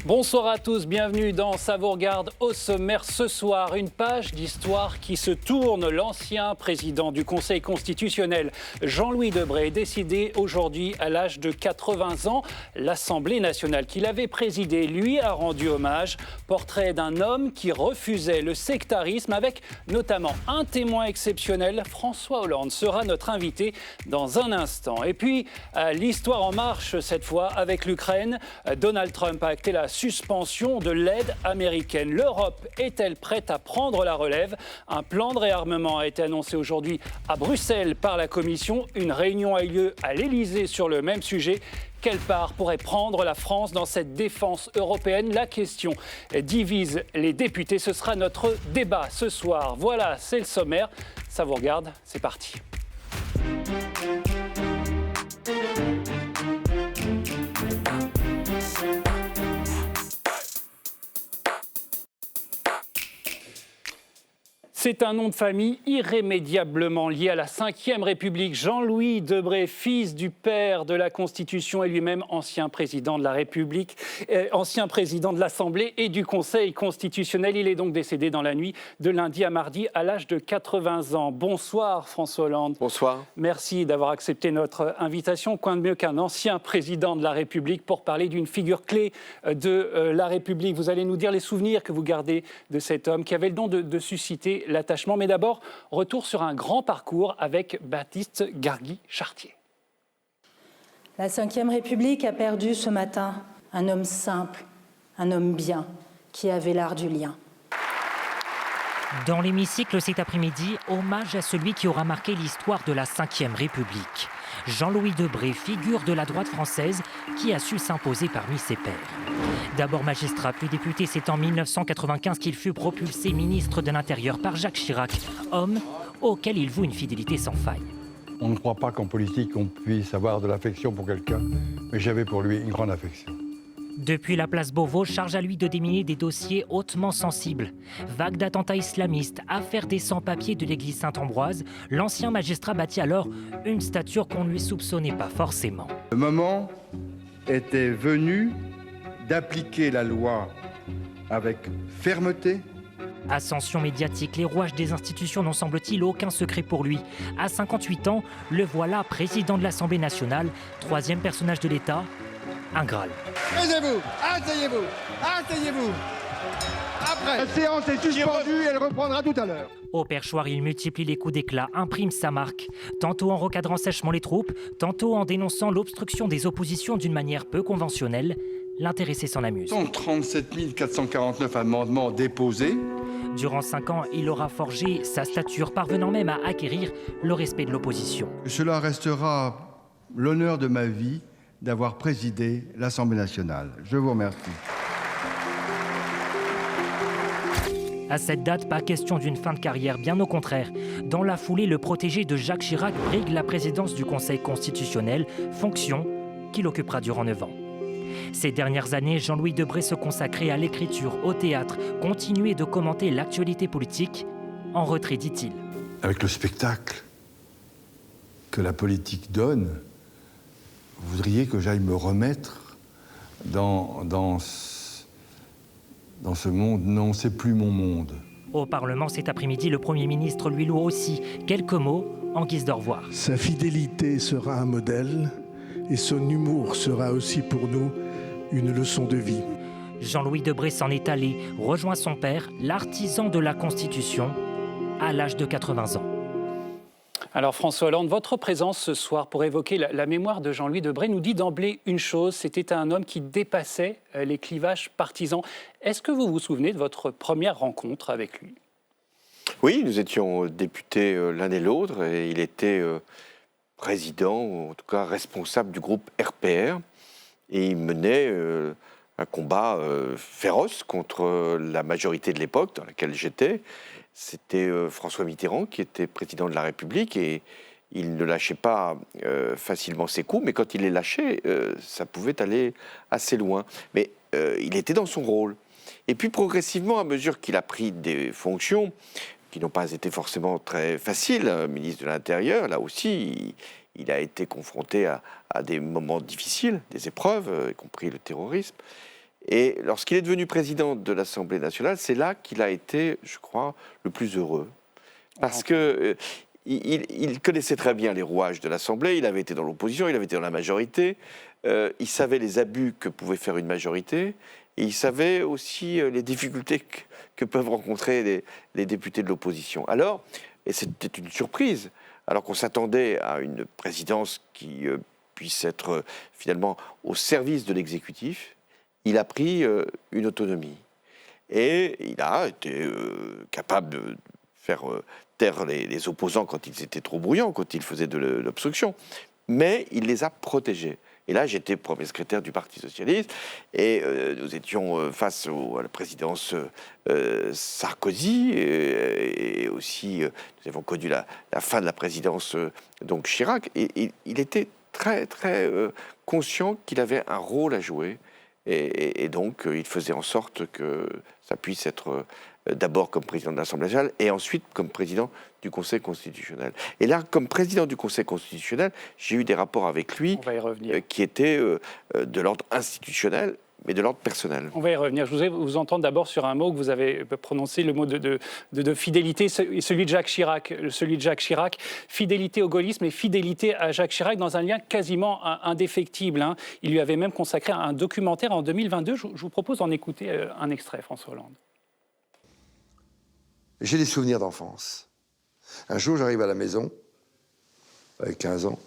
Bonsoir à tous, bienvenue dans Ça vous regarde. Au sommaire ce soir, une page d'histoire qui se tourne. L'ancien président du Conseil constitutionnel, Jean-Louis Debré, est décédé aujourd'hui à l'âge de 80 ans. L'Assemblée nationale qu'il avait présidée lui a rendu hommage. Portrait d'un homme qui refusait le sectarisme avec notamment un témoin exceptionnel. François Hollande sera notre invité dans un instant. Et puis, l'histoire en marche cette fois avec l'Ukraine. Donald Trump a acté la suspension de l'aide américaine. L'Europe est-elle prête à prendre la relève? Un plan de réarmement a été annoncé aujourd'hui à Bruxelles par la Commission. Une réunion a eu lieu à l'Elysée sur le même sujet. Quelle part pourrait prendre la France dans cette défense européenne? La question divise les députés. Ce sera notre débat ce soir. Voilà, c'est le sommaire. Ça vous regarde, c'est parti. C'est un nom de famille irrémédiablement lié à la Ve République. Jean-Louis Debré, fils du père de la Constitution et lui-même ancien président de la République, ancien président de l'Assemblée et du Conseil constitutionnel. Il est donc décédé dans la nuit de lundi à mardi à l'âge de 80 ans. Bonsoir François Hollande. Bonsoir. Merci d'avoir accepté notre invitation. Quoi de mieux qu'un ancien président de la République pour parler d'une figure clé de la République. Vous allez nous dire les souvenirs que vous gardez de cet homme qui avait le don de susciter l'attachement. Mais d'abord, retour sur un grand parcours avec Baptiste Garguy-Chartier. La Ve République a perdu ce matin un homme simple, un homme bien, qui avait l'art du lien. Dans l'hémicycle cet après-midi, hommage à celui qui aura marqué l'histoire de la Ve République. Jean-Louis Debré, figure de la droite française qui a su s'imposer parmi ses pairs. D'abord magistrat, puis député, c'est en 1995 qu'il fut propulsé ministre de l'Intérieur par Jacques Chirac, homme auquel il voue une fidélité sans faille. On ne croit pas qu'en politique on puisse avoir de l'affection pour quelqu'un, mais j'avais pour lui une grande affection. Depuis la place Beauvau, charge à lui de déminer des dossiers hautement sensibles. Vague d'attentats islamistes, affaire des sans-papiers de l'église Saint-Ambroise, l'ancien magistrat bâtit alors une stature qu'on ne lui soupçonnait pas forcément. Le moment était venu d'appliquer la loi avec fermeté. Ascension médiatique, les rouages des institutions n'ont semble-t-il aucun secret pour lui. À 58 ans, le voilà président de l'Assemblée nationale, troisième personnage de l'État, un Graal. Asseyez-vous, asseyez-vous, asseyez-vous. Après, la séance est suspendue, elle reprendra tout à l'heure. Au perchoir, il multiplie les coups d'éclat, imprime sa marque, tantôt en recadrant sèchement les troupes, tantôt en dénonçant l'obstruction des oppositions d'une manière peu conventionnelle. L'intéressé s'en amuse. 137 449 amendements déposés. Durant 5 ans, il aura forgé sa stature, parvenant même à acquérir le respect de l'opposition. Cela restera l'honneur de ma vie d'avoir présidé l'Assemblée nationale. Je vous remercie. À cette date, pas question d'une fin de carrière, bien au contraire. Dans la foulée, le protégé de Jacques Chirac brigue la présidence du Conseil constitutionnel, fonction qu'il occupera durant 9 ans. Ces dernières années, Jean-Louis Debré se consacrait à l'écriture, au théâtre, continuait de commenter l'actualité politique, en retrait, dit-il. Avec le spectacle que la politique donne, vous voudriez que j'aille me remettre dans ce monde? Non, c'est plus mon monde. Au Parlement cet après-midi, le Premier ministre lui loue aussi quelques mots en guise de revoir. Sa fidélité sera un modèle et son humour sera aussi pour nous une leçon de vie. Jean-Louis Debré s'en est allé, rejoint son père, l'artisan de la Constitution, à l'âge de 80 ans. Alors François Hollande, votre présence ce soir pour évoquer la mémoire de Jean-Louis Debré nous dit d'emblée une chose, c'était un homme qui dépassait les clivages partisans. Est-ce que vous vous souvenez de votre première rencontre avec lui? Oui, nous étions députés l'un et l'autre et il était président, ou en tout cas responsable du groupe RPR. Et il menait un combat féroce contre la majorité de l'époque dans laquelle j'étais. C'était François Mitterrand qui était président de la République et il ne lâchait pas facilement ses coups, mais quand il les lâchait, ça pouvait aller assez loin. Mais il était dans son rôle. Et puis progressivement, à mesure qu'il a pris des fonctions qui n'ont pas été forcément très faciles, ministre de l'Intérieur, là aussi, il a été confronté à des moments difficiles, des épreuves, y compris le terrorisme. Et lorsqu'il est devenu président de l'Assemblée nationale, c'est là qu'il a été, je crois, le plus heureux. Parce que il connaissait très bien les rouages de l'Assemblée, il avait été dans l'opposition, il avait été dans la majorité, il savait les abus que pouvait faire une majorité, et il savait aussi les difficultés que peuvent rencontrer les députés de l'opposition. Alors, et c'était une surprise, alors qu'on s'attendait à une présidence qui puisse être finalement au service de l'exécutif, il a pris une autonomie. Et il a été capable de faire taire les opposants quand ils étaient trop bruyants, quand ils faisaient de l'obstruction. Mais il les a protégés. Et là, j'étais premier secrétaire du Parti socialiste, et nous étions face à la présidence Sarkozy, et aussi, nous avons connu la fin de la présidence donc Chirac, et il était très, très conscient qu'il avait un rôle à jouer, et donc il faisait en sorte que ça puisse être d'abord comme président de l'Assemblée nationale et ensuite comme président du Conseil constitutionnel. Et là, comme président du Conseil constitutionnel, j'ai eu des rapports avec lui qui étaient de l'ordre institutionnel, mais de l'ordre personnel. On va y revenir. Je voudrais vous entendre d'abord sur un mot que vous avez prononcé, le mot de fidélité, celui de Jacques Chirac. Celui de Jacques Chirac, fidélité au gaullisme et fidélité à Jacques Chirac dans un lien quasiment indéfectible. Hein. Il lui avait même consacré un documentaire en 2022. Je vous propose d'en écouter un extrait, François Hollande. J'ai des souvenirs d'enfance. Un jour, j'arrive à la maison, avec 15 ans,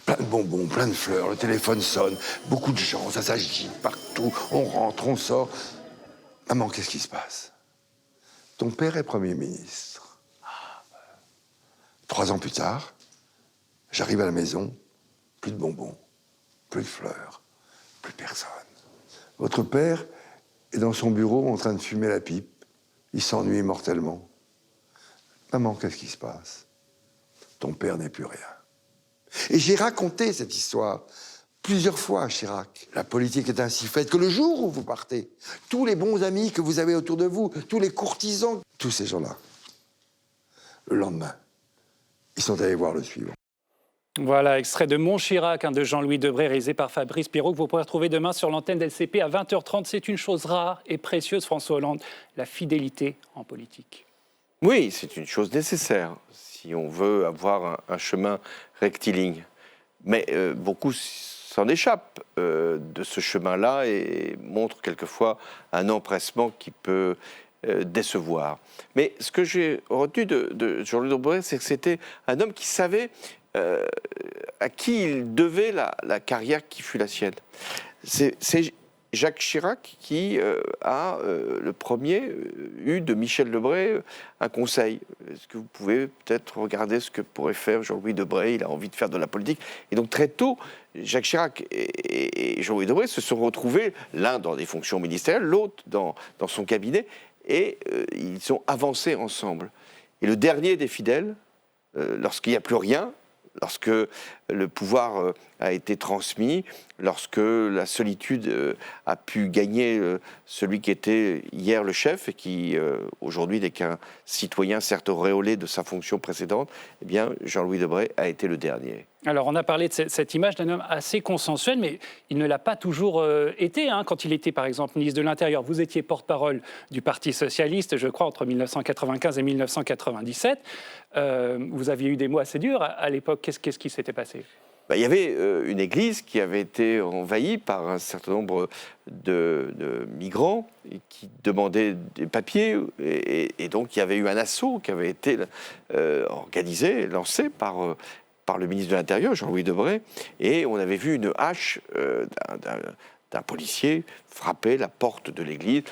plein de bonbons, plein de fleurs, le téléphone sonne, beaucoup de gens, ça s'agite partout, on rentre, on sort. Maman, qu'est-ce qui se passe? Ton père est Premier ministre. 3 ans plus tard, j'arrive à la maison, plus de bonbons, plus de fleurs, plus personne. Votre père est dans son bureau en train de fumer la pipe. Il s'ennuie mortellement. Maman, qu'est-ce qui se passe? Ton père n'est plus rien. Et j'ai raconté cette histoire plusieurs fois à Chirac. La politique est ainsi faite que le jour où vous partez, tous les bons amis que vous avez autour de vous, tous les courtisans, tous ces gens-là, le lendemain, ils sont allés voir le suivant. Voilà, extrait de Mon Chirac, de Jean-Louis Debré, réalisé par Fabrice Pirot, que vous pourrez retrouver demain sur l'antenne d'LCP à 20h30. C'est une chose rare et précieuse, François Hollande, la fidélité en politique. Oui, c'est une chose nécessaire, si on veut avoir un chemin rectiligne. Mais beaucoup s'en échappent de ce chemin-là et montrent quelquefois un empressement qui peut décevoir. Mais ce que j'ai retenu de Jean-Louis Debré, c'est que c'était un homme qui savait à qui il devait la carrière qui fut la sienne. C'est Jacques Chirac qui a le premier eu de Michel Debré un conseil. Est-ce que vous pouvez peut-être regarder ce que pourrait faire Jean-Louis Debré? Il a envie de faire de la politique. Et donc très tôt, Jacques Chirac et Jean-Louis Debré se sont retrouvés, l'un dans des fonctions ministérielles, l'autre dans son cabinet, et ils ont avancé ensemble. Et le dernier des fidèles, lorsqu'il n'y a plus rien, lorsque le pouvoir a été transmis, lorsque la solitude a pu gagner celui qui était hier le chef et qui aujourd'hui n'est qu'un citoyen certes auréolé de sa fonction précédente, eh bien Jean-Louis Debré a été le dernier. Alors, on a parlé de cette image d'un homme assez consensuel, mais il ne l'a pas toujours été. Quand il était, par exemple, ministre de l'Intérieur, vous étiez porte-parole du Parti socialiste, je crois, entre 1995 et 1997. Vous aviez eu des mots assez durs à l'époque. Qu'est-ce qui s'était passé? Il y avait une église qui avait été envahie par un certain nombre de migrants qui demandaient des papiers. Et donc, il y avait eu un assaut qui avait été organisé, lancé par le ministre de l'Intérieur, Jean-Louis Debré, et on avait vu une hache d'un policier frapper la porte de l'église,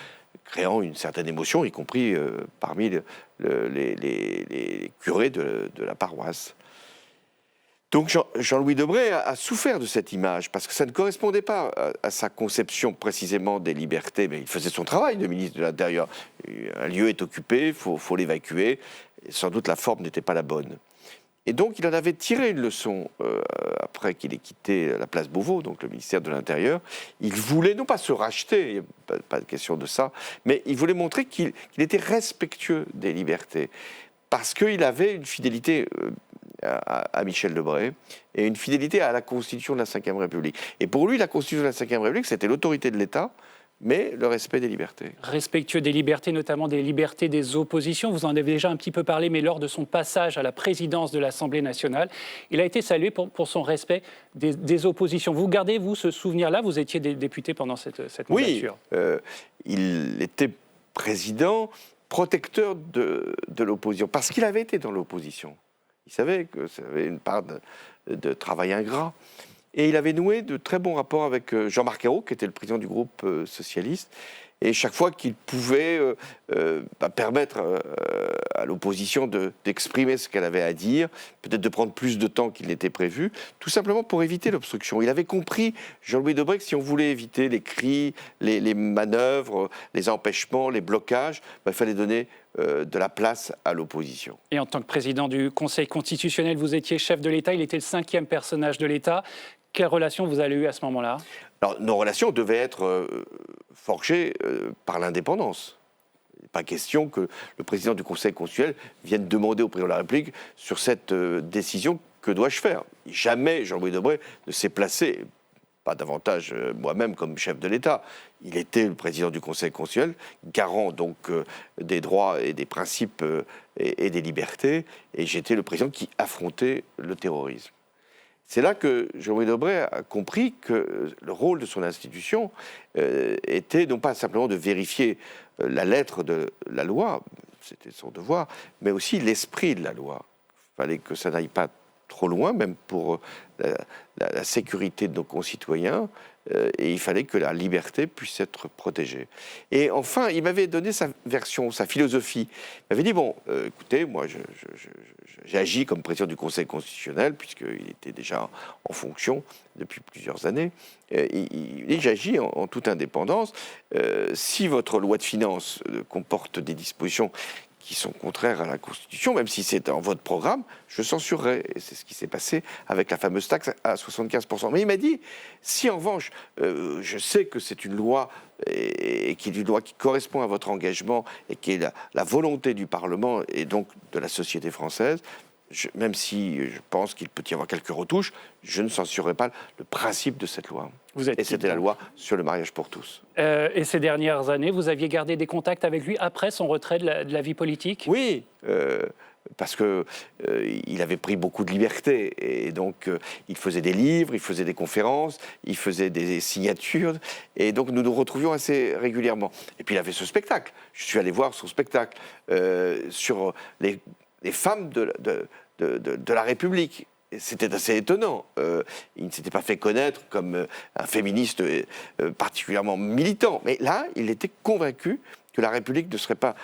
créant une certaine émotion, y compris parmi les curés de la paroisse. Donc Jean-Louis Debré a souffert de cette image, parce que ça ne correspondait pas à sa conception précisément des libertés, mais il faisait son travail de ministre de l'Intérieur. Un lieu est occupé, il faut l'évacuer, et sans doute la forme n'était pas la bonne. Et donc, il en avait tiré une leçon après qu'il ait quitté la place Beauvau, donc le ministère de l'Intérieur. Il voulait, non pas se racheter, il n'y a pas de question de ça, mais il voulait montrer qu'il était respectueux des libertés, parce qu'il avait une fidélité à Michel Debré et une fidélité à la Constitution de la Ve République. Et pour lui, la Constitution de la Ve République, c'était l'autorité de l'État, mais le respect des libertés. Respectueux des libertés, notamment des libertés des oppositions. Vous en avez déjà un petit peu parlé, mais lors de son passage à la présidence de l'Assemblée nationale, il a été salué pour son respect des oppositions. Vous gardez, vous, ce souvenir-là? Vous étiez député pendant cette mandature. Oui, il était président, protecteur de l'opposition, parce qu'il avait été dans l'opposition. Il savait que ça avait une part de travail ingrat. Et il avait noué de très bons rapports avec Jean-Marc Ayrault, qui était le président du groupe socialiste. Et chaque fois qu'il pouvait permettre à l'opposition d'exprimer ce qu'elle avait à dire, peut-être de prendre plus de temps qu'il n'était prévu, tout simplement pour éviter l'obstruction. Il avait compris, Jean-Louis Debré, que si on voulait éviter les cris, les manœuvres, les empêchements, les blocages, il fallait donner de la place à l'opposition. Et en tant que président du Conseil constitutionnel, vous étiez chef de l'État, il était le 5e personnage de l'État. Quelle relation vous avez eue à ce moment-là? Alors, nos relations devaient être forgées par l'indépendance. Il n'est pas question que le président du Conseil constitutionnel vienne demander au président de la République sur cette décision, que dois-je faire? Jamais Jean-Louis Debré ne s'est placé, pas davantage moi-même comme chef de l'État. Il était le président du Conseil constitutionnel, garant donc des droits et des principes et des libertés, et j'étais le président qui affrontait le terrorisme. C'est là que Jean-Louis Debré a compris que le rôle de son institution était non pas simplement de vérifier la lettre de la loi, c'était son devoir, mais aussi l'esprit de la loi. Il fallait que ça n'aille pas trop loin, même pour la sécurité de nos concitoyens, et il fallait que la liberté puisse être protégée. Et enfin, il m'avait donné sa version, sa philosophie. Il m'avait dit, bon, écoutez, moi, j'ai agi comme président du Conseil constitutionnel, puisqu'il était déjà en fonction depuis plusieurs années, et j'agis en toute indépendance. Si votre loi de finances comporte des dispositions qui sont contraires à la Constitution, même si c'est dans votre programme, je censurerai. Et c'est ce qui s'est passé avec la fameuse taxe à 75%. Mais il m'a dit, si en revanche, je sais que c'est une loi, et qui est une loi qui correspond à votre engagement, et qui est la volonté du Parlement, et donc de la société française, même si je pense qu'il peut y avoir quelques retouches, je ne censurerai pas le principe de cette loi. Et c'était la loi sur le mariage pour tous. Et ces dernières années, vous aviez gardé des contacts avec lui après son retrait de la vie politique? Oui, parce qu'il avait pris beaucoup de liberté. Et donc, il faisait des livres, il faisait des conférences, il faisait des signatures. Et donc, nous nous retrouvions assez régulièrement. Et puis, il avait ce spectacle. Je suis allé voir son spectacle sur les femmes de la République. C'était assez étonnant. Il ne s'était pas fait connaître comme un féministe particulièrement militant. Mais là, il était convaincu que la République ne serait pas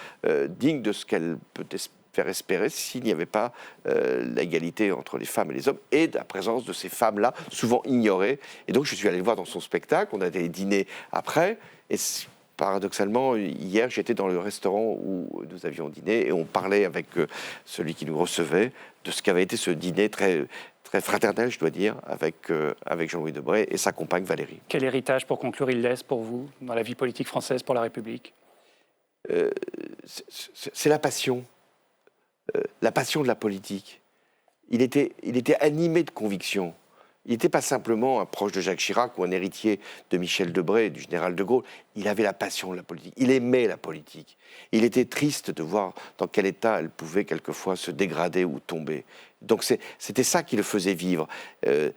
digne de ce qu'elle peut faire espérer s'il n'y avait pas l'égalité entre les femmes et les hommes et la présence de ces femmes-là, souvent ignorées. Et donc, je suis allé le voir dans son spectacle. On a des dîners après. Et paradoxalement, hier, j'étais dans le restaurant où nous avions dîné et on parlait avec celui qui nous recevait de ce qu'avait été ce dîner très, très fraternel, je dois dire, avec Jean-Louis Debré et sa compagne Valérie. Quel héritage, pour conclure, il laisse pour vous dans la vie politique française pour la République? C'est la passion de la politique. Il était animé de conviction. Il n'était pas simplement un proche de Jacques Chirac ou un héritier de Michel Debré, du général de Gaulle. Il avait la passion de la politique. Il aimait la politique. Il était triste de voir dans quel état elle pouvait quelquefois se dégrader ou tomber. Donc c'était ça qui le faisait vivre,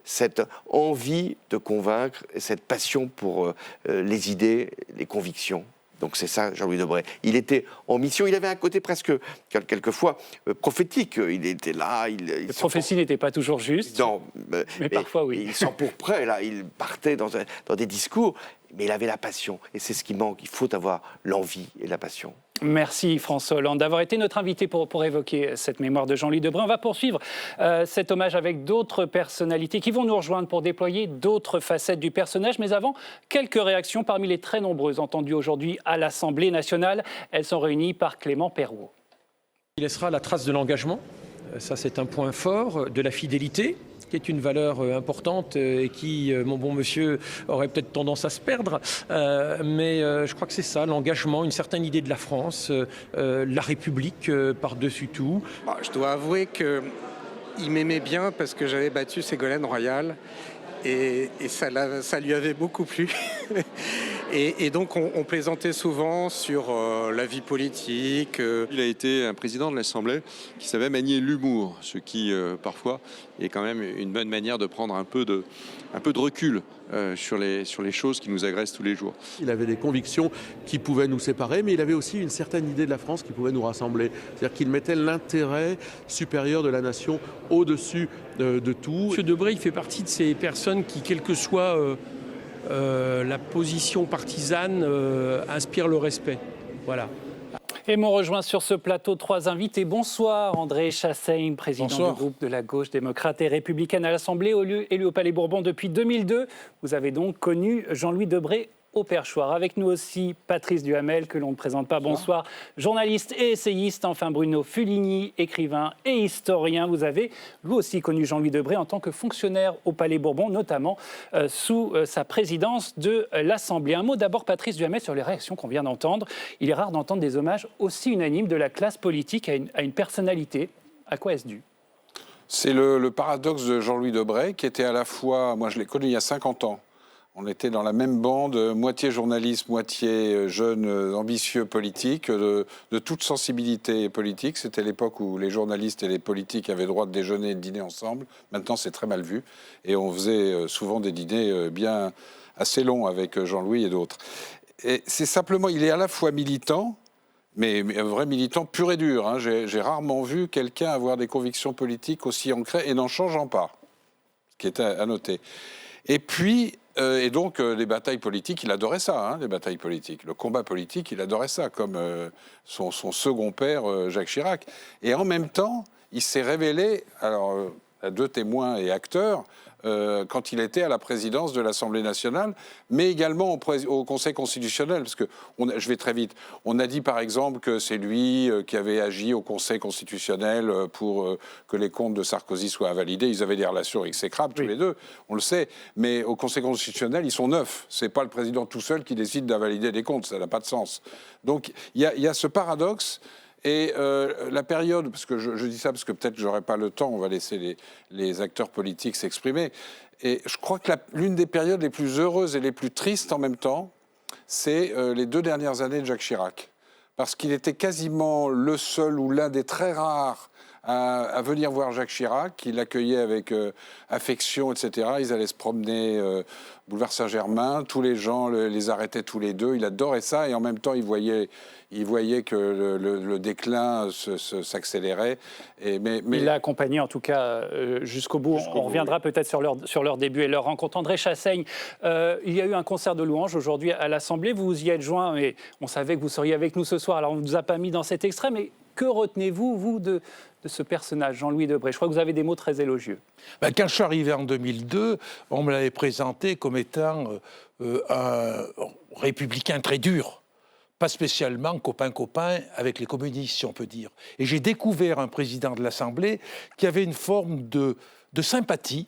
cette envie de convaincre, cette passion pour les idées, les convictions. Donc c'est ça, Jean-Louis Debré. Il était en mission, il avait un côté presque, quelquefois, prophétique. Il était là... Les prophéties n'étaient pas toujours justes, non, mais parfois oui. Il s'empourprait, là, il partait dans des discours, mais il avait la passion. Et c'est ce qui manque, il faut avoir l'envie et la passion. Merci François Hollande d'avoir été notre invité pour évoquer cette mémoire de Jean-Louis Debré. On va poursuivre cet hommage avec d'autres personnalités qui vont nous rejoindre pour déployer d'autres facettes du personnage. Mais avant, quelques réactions parmi les très nombreuses entendues aujourd'hui à l'Assemblée nationale. Elles sont réunies par Clément Perrault. Il laissera la trace de l'engagement, ça c'est un point fort, de la fidélité, qui est une valeur importante et qui, mon bon monsieur, aurait peut-être tendance à se perdre. Mais je crois que c'est ça, l'engagement, une certaine idée de la France, la République par-dessus tout. Je dois avouer qu'il m'aimait bien parce que j'avais battu Ségolène Royal et ça lui avait beaucoup plu. Et donc on plaisantait souvent sur la vie politique. Il a été un président de l'Assemblée qui savait manier l'humour, ce qui parfois est quand même une bonne manière de prendre un peu de recul sur les choses qui nous agressent tous les jours. Il avait des convictions qui pouvaient nous séparer, mais il avait aussi une certaine idée de la France qui pouvait nous rassembler. C'est-à-dire qu'il mettait l'intérêt supérieur de la nation au-dessus de tout. M. Debré, il fait partie de ces personnes qui, quelle que soit la position partisane, inspire le respect. Voilà. Et m'ont rejoint sur ce plateau 3 invités. Bonsoir André Chassaigne, président du groupe de la gauche démocrate et républicaine à l'Assemblée, élu au Palais Bourbon depuis 2002. Vous avez donc connu Jean-Louis Debré au perchoir. Avec nous aussi Patrice Duhamel, que l'on ne présente pas. Bonsoir. Journaliste et essayiste. Enfin Bruno Fuligny, écrivain et historien. Vous avez vous aussi connu Jean-Louis Debré en tant que fonctionnaire au Palais Bourbon, notamment sous sa présidence de l'Assemblée. Un mot d'abord, Patrice Duhamel, sur les réactions qu'on vient d'entendre. Il est rare d'entendre des hommages aussi unanimes de la classe politique à une personnalité. À quoi est-ce dû ? C'est le paradoxe de Jean-Louis Debré, qui était à la fois, moi je l'ai connu il y a 50 ans, on était dans la même bande, moitié journaliste, moitié jeune, ambitieux politique, de toute sensibilité politique. C'était l'époque où les journalistes et les politiques avaient le droit de déjeuner et de dîner ensemble. Maintenant, c'est très mal vu. Et on faisait souvent des dîners bien assez longs avec Jean-Louis et d'autres. Et c'est simplement, il est à la fois militant, mais un vrai militant pur et dur. Hein. J'ai rarement vu quelqu'un avoir des convictions politiques aussi ancrées et n'en changeant pas, ce qui est à noter. Et puis, et donc, les batailles politiques, il adorait ça, hein, les batailles politiques. Le combat politique, il adorait ça, comme son second père, Jacques Chirac. Et en même temps, il s'est révélé, alors, à 2 témoins et acteurs, quand il était à la présidence de l'Assemblée nationale, mais également au Conseil constitutionnel, parce que, je vais très vite, on a dit par exemple que c'est lui qui avait agi au Conseil constitutionnel pour que les comptes de Sarkozy soient invalidés. Ils avaient des relations exécrables tous les deux, on le sait, mais au Conseil constitutionnel, ils sont 9. C'est pas le président tout seul qui décide d'invalider des comptes, ça n'a pas de sens. Donc il y a ce paradoxe. Et la période, parce que je dis ça parce que peut-être que j'aurai pas le temps, on va laisser les acteurs politiques s'exprimer. Et je crois que l'une des périodes les plus heureuses et les plus tristes en même temps, c'est les 2 dernières années de Jacques Chirac. Parce qu'il était quasiment le seul ou l'un des très rares à venir voir Jacques Chirac. Il l'accueillait avec affection, etc. Ils allaient se promener boulevard Saint-Germain. Tous les gens les arrêtaient tous les deux. Il adorait ça. Et en même temps, il voyait que le déclin s'accélérait. Mais il l'a accompagné, en tout cas, jusqu'au bout. On reviendra peut-être sur leur début et leur rencontre. André Chassaigne, il y a eu un concert de louanges aujourd'hui à l'Assemblée. Vous vous y êtes joint, mais on savait que vous seriez avec nous ce soir. Alors, on ne vous a pas mis dans cet extrait, mais que retenez-vous, vous, de ce personnage, Jean-Louis Debré? Je crois que vous avez des mots très élogieux. Quand je suis arrivé en 2002, on me l'avait présenté comme étant un républicain très dur, pas spécialement copain-copain avec les communistes, si on peut dire. Et j'ai découvert un président de l'Assemblée qui avait une forme de sympathie,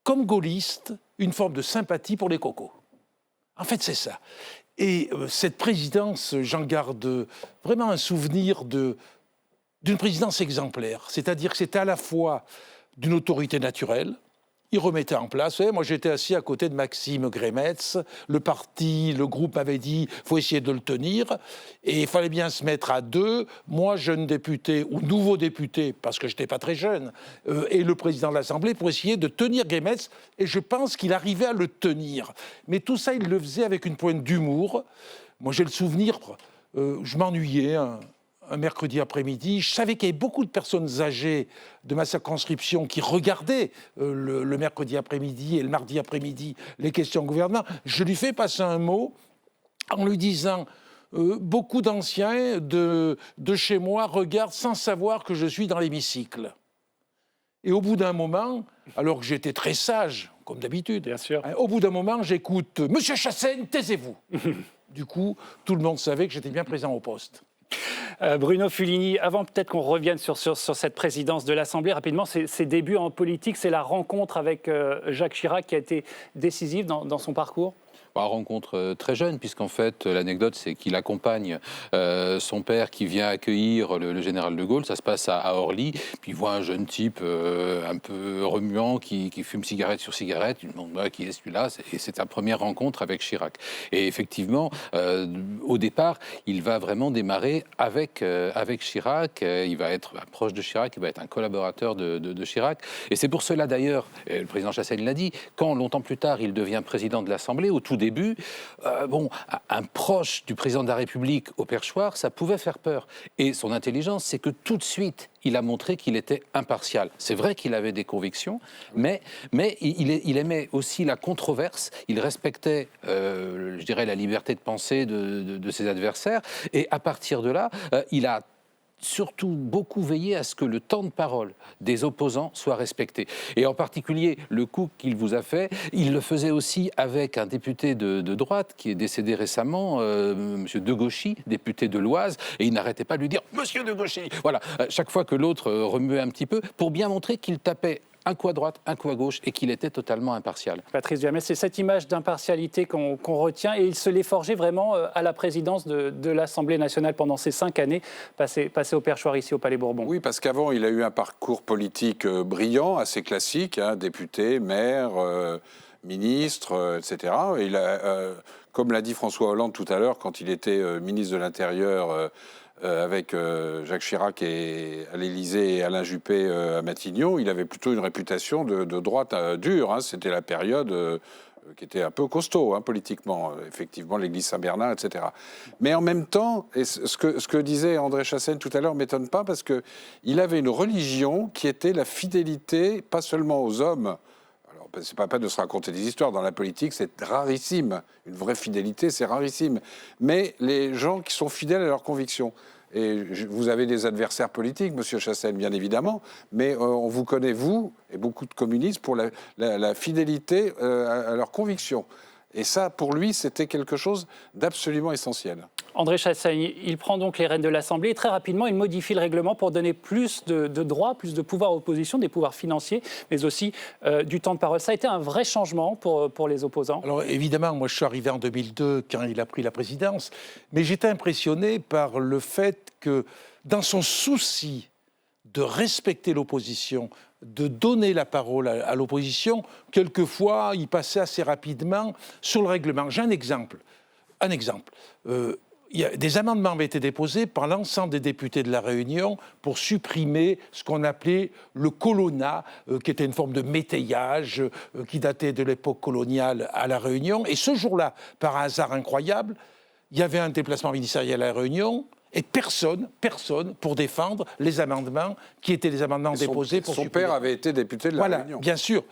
comme gaulliste, une forme de sympathie pour les cocos. En fait, c'est ça. Et cette présidence, j'en garde vraiment un souvenir d'une présidence exemplaire. C'est-à-dire que c'était à la fois d'une autorité naturelle. Il remettait en place. Moi, j'étais assis à côté de Maxime Grémetz. Le groupe avait dit « faut essayer de le tenir ». Et il fallait bien se mettre à 2. Moi, jeune député, ou nouveau député, parce que je n'étais pas très jeune, et le président de l'Assemblée, pour essayer de tenir Grémetz. Et je pense qu'il arrivait à le tenir. Mais tout ça, il le faisait avec une pointe d'humour. Moi, j'ai le souvenir, je m'ennuyais, un mercredi après-midi. Je savais qu'il y avait beaucoup de personnes âgées de ma circonscription qui regardaient le mercredi après-midi et le mardi après-midi les questions au gouvernement. Je lui fais passer un mot en lui disant beaucoup d'anciens de chez moi regardent sans savoir que je suis dans l'hémicycle. Et au bout d'un moment, alors que j'étais très sage, comme d'habitude, bien sûr, au bout d'un moment, j'écoute « Monsieur Chassaigne, taisez-vous !» Du coup, tout le monde savait que j'étais bien présent au poste. Bruno Fuligny, avant peut-être qu'on revienne sur cette présidence de l'Assemblée, rapidement, ses débuts en politique, c'est la rencontre avec Jacques Chirac qui a été décisive dans son parcours? rencontre très jeune, puisqu'en fait, l'anecdote, c'est qu'il accompagne son père qui vient accueillir le général de Gaulle. Ça se passe à Orly. Puis il voit un jeune type un peu remuant qui fume cigarette sur cigarette. Il demande qui est celui-là. Et c'est sa première rencontre avec Chirac. Et effectivement, au départ, il va vraiment démarrer avec Chirac. Il va être proche de Chirac. Il va être un collaborateur de Chirac. Et c'est pour cela d'ailleurs, le président Chassaigne l'a dit, quand longtemps plus tard, il devient président de l'Assemblée, au tout début, un proche du président de la République au perchoir, ça pouvait faire peur. Et son intelligence, c'est que tout de suite, il a montré qu'il était impartial. C'est vrai qu'il avait des convictions, mais il aimait aussi la controverse. Il respectait, je dirais, la liberté de penser de ses adversaires. Et à partir de là, il a surtout beaucoup veillé à ce que le temps de parole des opposants soit respecté. Et en particulier, le coup qu'il vous a fait, il le faisait aussi avec un député de droite qui est décédé récemment, M. De Gauchy, député de l'Oise, et il n'arrêtait pas de lui dire « Monsieur De Gauchy !» Voilà, chaque fois que l'autre remuait un petit peu, pour bien montrer qu'il tapait un coup à droite, un coup à gauche, et qu'il était totalement impartial. Patrice Duhamel, c'est cette image d'impartialité qu'on retient, et il se l'est forgé vraiment à la présidence de l'Assemblée nationale pendant ces 5 années passées au perchoir ici au Palais Bourbon. Oui, parce qu'avant, il a eu un parcours politique brillant, assez classique, député, maire, ministre, etc. Et il a, comme l'a dit François Hollande tout à l'heure, quand il était ministre de l'Intérieur, avec Jacques Chirac à l'Élysée et Alain Juppé à Matignon, il avait plutôt une réputation de droite dure. C'était la période qui était un peu costaud politiquement, effectivement, l'église Saint-Bernard, etc. Mais en même temps, et ce que disait André Chassaigne tout à l'heure ne m'étonne pas, parce qu'il avait une religion qui était la fidélité, pas seulement aux hommes. C'est pas de se raconter des histoires. Dans la politique, c'est rarissime. Une vraie fidélité, c'est rarissime. Mais les gens qui sont fidèles à leurs convictions. Et vous avez des adversaires politiques, Monsieur Chassaigne, bien évidemment, mais on vous connaît, vous, et beaucoup de communistes, pour la fidélité à leurs convictions. Et ça, pour lui, c'était quelque chose d'absolument essentiel. André Chassaigne, il prend donc les rênes de l'Assemblée et très rapidement, il modifie le règlement pour donner plus de droits, plus de pouvoirs à l'opposition, des pouvoirs financiers, mais aussi du temps de parole. Ça a été un vrai changement pour les opposants. Alors évidemment, moi je suis arrivé en 2002 quand il a pris la présidence, mais j'étais impressionné par le fait que dans son souci de respecter l'opposition, de donner la parole à l'opposition, quelquefois il passait assez rapidement sur le règlement. J'ai un exemple. Des amendements avaient été déposés par l'ensemble des députés de La Réunion pour supprimer ce qu'on appelait le colonna, qui était une forme de métayage qui datait de l'époque coloniale à La Réunion. Et ce jour-là, par un hasard incroyable, il y avait un déplacement ministériel à La Réunion et personne pour défendre les amendements qui étaient des amendements déposés pour supprimer. Son père avait été député de La Réunion. Bien sûr.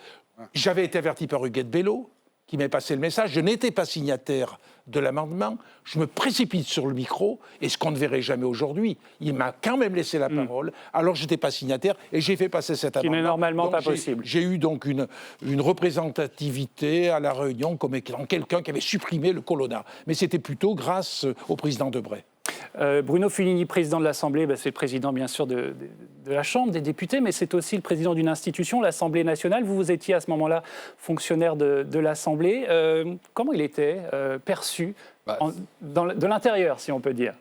J'avais été averti par Huguette Bello, qui m'est passé le message. Je n'étais pas signataire de l'amendement. Je me précipite sur le micro, et ce qu'on ne verrait jamais aujourd'hui, il m'a quand même laissé la parole, alors je n'étais pas signataire, et j'ai fait passer cet amendement. Qui n'est normalement donc, pas possible. J'ai eu donc une représentativité à La Réunion comme quelqu'un qui avait supprimé le colonna. Mais c'était plutôt grâce au président Debré. Bruno Fulini, président de l'Assemblée, c'est le président bien sûr de la Chambre des députés, mais c'est aussi le président d'une institution, l'Assemblée nationale. Vous étiez à ce moment-là fonctionnaire de l'Assemblée. Comment il était perçu de l'intérieur, si on peut dire ?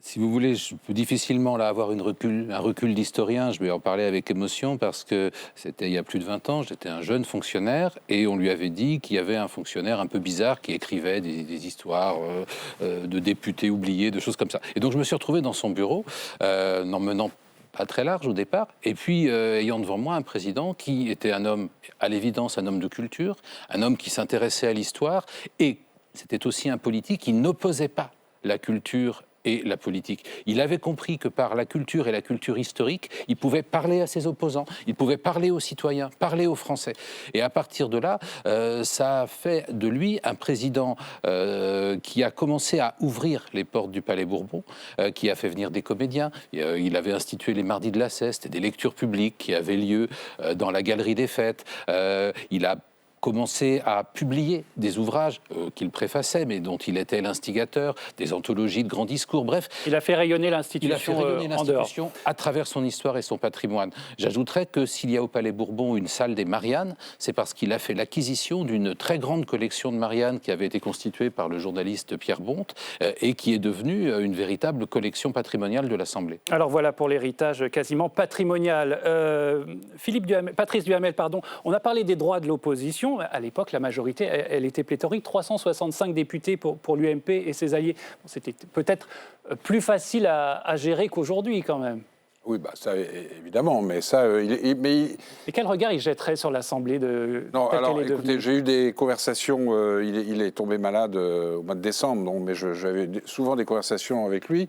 Si vous voulez, je peux difficilement avoir un recul d'historien. Je vais en parler avec émotion parce que c'était il y a plus de 20 ans. J'étais un jeune fonctionnaire et on lui avait dit qu'il y avait un fonctionnaire un peu bizarre qui écrivait des histoires de députés oubliés, de choses comme ça. Et donc je me suis retrouvé dans son bureau, n'en menant pas très large au départ, et puis ayant devant moi un président qui était un homme, à l'évidence, un homme de culture, un homme qui s'intéressait à l'histoire, et c'était aussi un politique qui n'opposait pas la culture et la politique. Il avait compris que par la culture et la culture historique, il pouvait parler à ses opposants, il pouvait parler aux citoyens, parler aux Français. Et à partir de là, ça a fait de lui un président qui a commencé à ouvrir les portes du Palais Bourbon, qui a fait venir des comédiens. Il avait institué les mardis de la Ceste, des lectures publiques qui avaient lieu dans la Galerie des Fêtes. Il a commencé à publier des ouvrages qu'il préfaçait, mais dont il était l'instigateur, des anthologies de grands discours, bref. Il a fait rayonner l'institution en dehors. À travers son histoire et son patrimoine. J'ajouterais que s'il y a au Palais Bourbon une salle des Mariannes, c'est parce qu'il a fait l'acquisition d'une très grande collection de Marianne qui avait été constituée par le journaliste Pierre Bonte et qui est devenue une véritable collection patrimoniale de l'Assemblée. Alors voilà pour l'héritage quasiment patrimonial. Patrice Duhamel, on a parlé des droits de l'opposition. À l'époque, la majorité, elle était pléthorique. 365 députés pour l'UMP et ses alliés. C'était peut-être plus facile à gérer qu'aujourd'hui, quand même. Oui, ça, évidemment, mais ça... Et quel regard il jetterait sur l'Assemblée de... Non, alors, écoutez, j'ai eu des conversations... il est tombé malade au mois de décembre, mais j'avais souvent des conversations avec lui,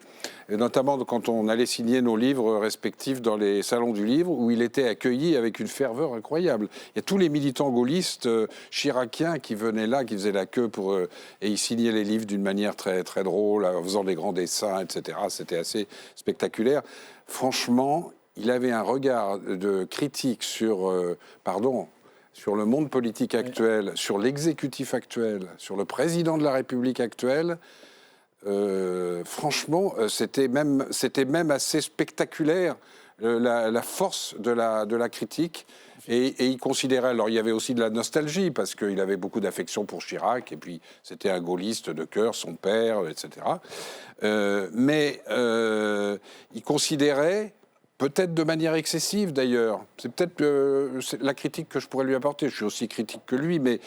et notamment quand on allait signer nos livres respectifs dans les salons du livre, où il était accueilli avec une ferveur incroyable. Il y a tous les militants gaullistes chiraciens qui venaient là, qui faisaient la queue et ils signaient les livres d'une manière très, très drôle, en faisant des grands dessins, etc. C'était assez spectaculaire. Franchement, il avait un regard de critique sur le monde politique actuel, sur l'exécutif actuel, sur le président de la République actuelle. Franchement, c'était même assez spectaculaire la force de la critique. Et il considérait, alors il y avait aussi de la nostalgie, parce qu'il avait beaucoup d'affection pour Chirac, et puis c'était un gaulliste de cœur, son père, etc. Mais il considérait, peut-être de manière excessive d'ailleurs, c'est peut-être la critique que je pourrais lui apporter, je suis aussi critique que lui, mais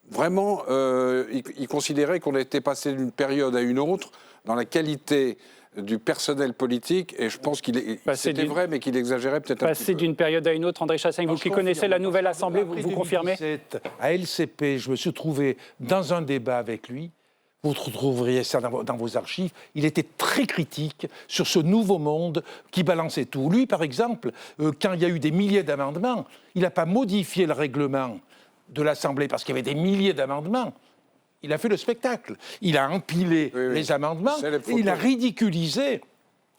vraiment, il considérait qu'on était passé d'une période à une autre dans la qualité du personnel politique, et je pense c'était vrai, mais qu'il exagérait peut-être un petit peu. Passer d'une période à une autre, André Chassaigne, vous qui connaissez la nouvelle Assemblée, vous confirmez ? À LCP, je me suis trouvé dans un débat avec lui, vous retrouveriez ça dans vos archives, il était très critique sur ce nouveau monde qui balançait tout. Lui, par exemple, quand il y a eu des milliers d'amendements, il n'a pas modifié le règlement de l'Assemblée parce qu'il y avait des milliers d'amendements. Il a fait le spectacle. Il a empilé les amendements et il a ridiculisé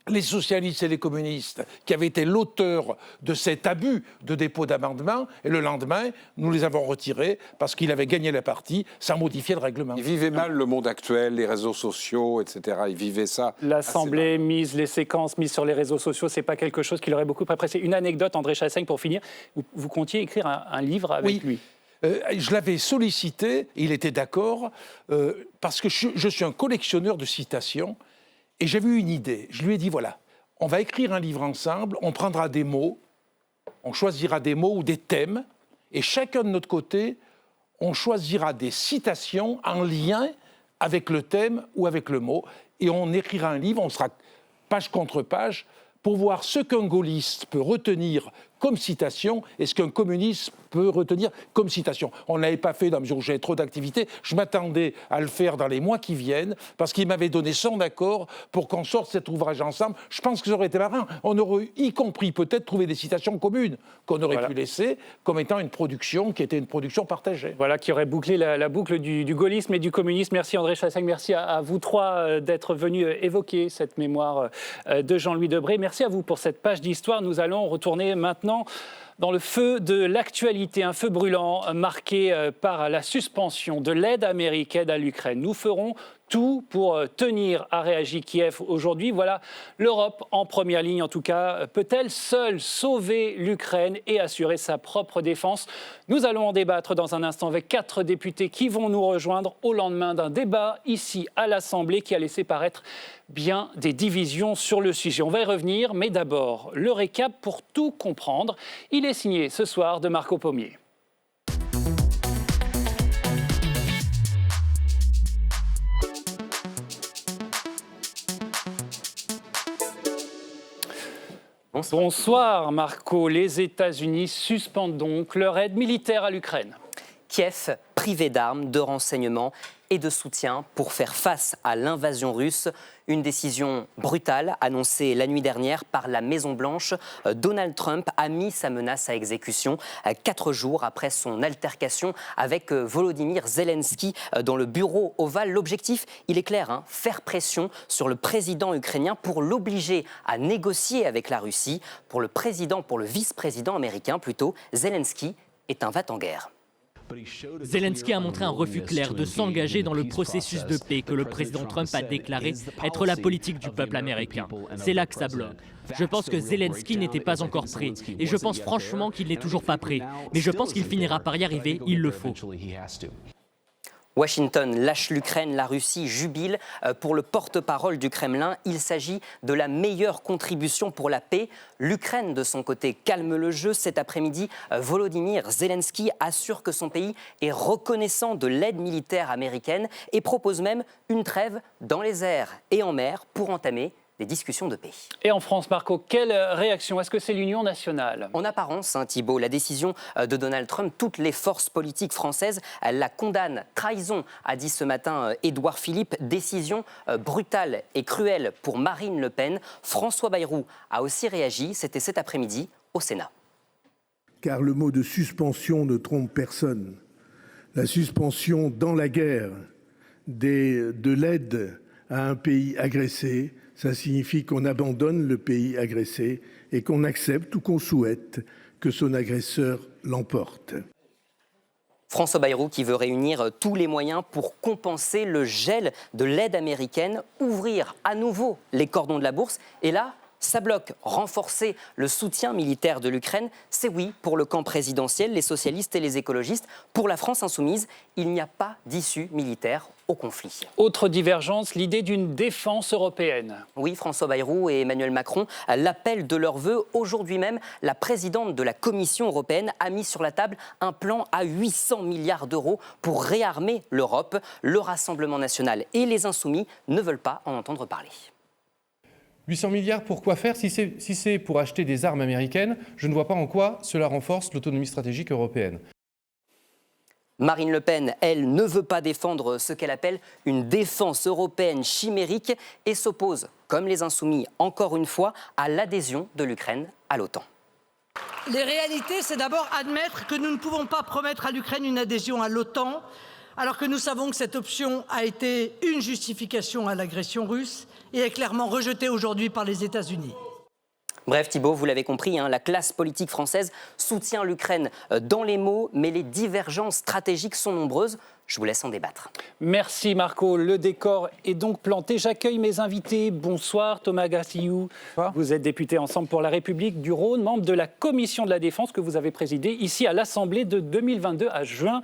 les socialistes et les communistes qui avaient été l'auteur de cet abus de dépôt d'amendements. Et le lendemain, nous les avons retirés parce qu'il avait gagné la partie sans modifier le règlement. Il vivait mal le monde actuel, les réseaux sociaux, etc. Il vivait ça. L'Assemblée les séquences mises sur les réseaux sociaux, c'est pas quelque chose qui l'aurait beaucoup apprécié. Une anecdote, André Chassaigne, pour finir. Vous comptiez écrire un livre avec lui. Je l'avais sollicité, il était d'accord, parce que je suis un collectionneur de citations, et j'avais eu une idée. Je lui ai dit, voilà, on va écrire un livre ensemble, on prendra des mots, on choisira des mots ou des thèmes, et chacun de notre côté, on choisira des citations en lien avec le thème ou avec le mot, et on écrira un livre, on sera page contre page, pour voir ce qu'un gaulliste peut retenir comme citation et ce qu'un communiste peut retenir comme citation. On ne l'avait pas fait dans la mesure où j'avais trop d'activités. Je m'attendais à le faire dans les mois qui viennent parce qu'il m'avait donné son accord pour qu'on sorte cet ouvrage ensemble. Je pense que ça aurait été marrant. On aurait y compris peut-être trouvé des citations communes qu'on aurait pu laisser comme étant une production qui était une production partagée. Voilà, qui aurait bouclé la boucle du gaullisme et du communisme. Merci André Chassaigne, merci à vous trois d'être venus évoquer cette mémoire de Jean-Louis Debré. Merci à vous pour cette page d'histoire. Nous allons retourner maintenant dans le feu de l'actualité, un feu brûlant marqué par la suspension de l'aide américaine à l'Ukraine. Nous ferons tout pour tenir, a réagi Kiev aujourd'hui. Voilà, l'Europe en première ligne en tout cas. Peut-elle seule sauver l'Ukraine et assurer sa propre défense ? Nous allons en débattre dans un instant avec 4 députés qui vont nous rejoindre au lendemain d'un débat ici à l'Assemblée qui a laissé paraître bien des divisions sur le sujet. On va y revenir, mais d'abord, le récap pour tout comprendre. Il est signé ce soir de Marco Pommier. Bonsoir Marco. Les États-Unis suspendent donc leur aide militaire à l'Ukraine. Kiev privé d'armes, de renseignements et de soutien pour faire face à l'invasion russe. Une décision brutale annoncée la nuit dernière par la Maison-Blanche. Donald Trump a mis sa menace à exécution 4 jours après son altercation avec Volodymyr Zelensky dans le bureau ovale. L'objectif, il est clair, faire pression sur le président ukrainien pour l'obliger à négocier avec la Russie. Pour le vice-président américain plutôt, Zelensky est un va-t-en-guerre. Zelensky a montré un refus clair de s'engager dans le processus de paix que le président Trump a déclaré être la politique du peuple américain. C'est là que ça bloque. Je pense que Zelensky n'était pas encore prêt et je pense franchement qu'il n'est toujours pas prêt. Mais je pense qu'il finira par y arriver, il le faut. Washington lâche l'Ukraine, la Russie jubile. Pour le porte-parole du Kremlin, il s'agit de la meilleure contribution pour la paix. L'Ukraine, de son côté, calme le jeu. Cet après-midi, Volodymyr Zelensky assure que son pays est reconnaissant de l'aide militaire américaine et propose même une trêve dans les airs et en mer pour entamer des discussions de paix. Et en France, Marco, quelle réaction? Est-ce que c'est l'union nationale? En apparence, Thibault, la décision de Donald Trump, toutes les forces politiques françaises la condamnent. Trahison, a dit ce matin Édouard Philippe. Décision brutale et cruelle pour Marine Le Pen. François Bayrou a aussi réagi. C'était cet après-midi au Sénat. Car le mot de suspension ne trompe personne. La suspension dans la guerre de l'aide à un pays agressé, ça signifie qu'on abandonne le pays agressé et qu'on accepte ou qu'on souhaite que son agresseur l'emporte. François Bayrou qui veut réunir tous les moyens pour compenser le gel de l'aide américaine, ouvrir à nouveau les cordons de la bourse. Et là, ça bloque. Renforcer le soutien militaire de l'Ukraine, c'est oui pour le camp présidentiel, les socialistes et les écologistes. Pour la France insoumise, il n'y a pas d'issue militaire au conflit. Autre divergence, l'idée d'une défense européenne. Oui, François Bayrou et Emmanuel Macron l'appellent de leur vœu. Aujourd'hui même, la présidente de la Commission européenne a mis sur la table un plan à 800 milliards d'euros pour réarmer l'Europe. Le Rassemblement national et les Insoumis ne veulent pas en entendre parler. 800 milliards pour quoi faire? Si c'est pour acheter des armes américaines, je ne vois pas en quoi cela renforce l'autonomie stratégique européenne. Marine Le Pen, elle, ne veut pas défendre ce qu'elle appelle une défense européenne chimérique et s'oppose, comme les Insoumis, encore une fois, à l'adhésion de l'Ukraine à l'OTAN. Les réalités, c'est d'abord admettre que nous ne pouvons pas promettre à l'Ukraine une adhésion à l'OTAN, alors que nous savons que cette option a été une justification à l'agression russe et est clairement rejetée aujourd'hui par les États-Unis. Bref, Thibault, vous l'avez compris, la classe politique française soutient l'Ukraine dans les mots, mais les divergences stratégiques sont nombreuses. Je vous laisse en débattre. Merci Marco. Le décor est donc planté. J'accueille mes invités. Bonsoir Thomas Gassiou. Vous êtes député Ensemble pour la République du Rhône, membre de la Commission de la Défense que vous avez présidée ici à l'Assemblée de 2022 à juin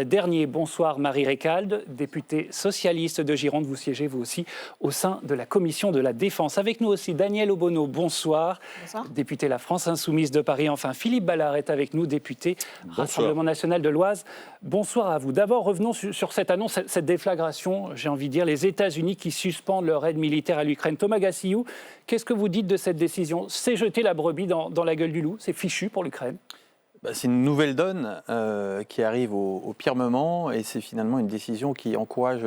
dernier. Bonsoir Marie Récalde, députée socialiste de Gironde. Vous siégez vous aussi au sein de la Commission de la Défense. Avec nous aussi Daniel Obono. Bonsoir. Bonsoir. Député La France Insoumise de Paris. Enfin Philippe Ballard est avec nous, député Rassemblement National de l'Oise. Bonsoir à vous. D'abord, revenons sur cette annonce, cette déflagration, j'ai envie de dire, les États-Unis qui suspendent leur aide militaire à l'Ukraine. Thomas Gassiou, qu'est-ce que vous dites de cette décision? C'est jeter la brebis dans la gueule du loup? C'est fichu pour l'Ukraine? C'est une nouvelle donne qui arrive au pire moment et c'est finalement une décision qui encourage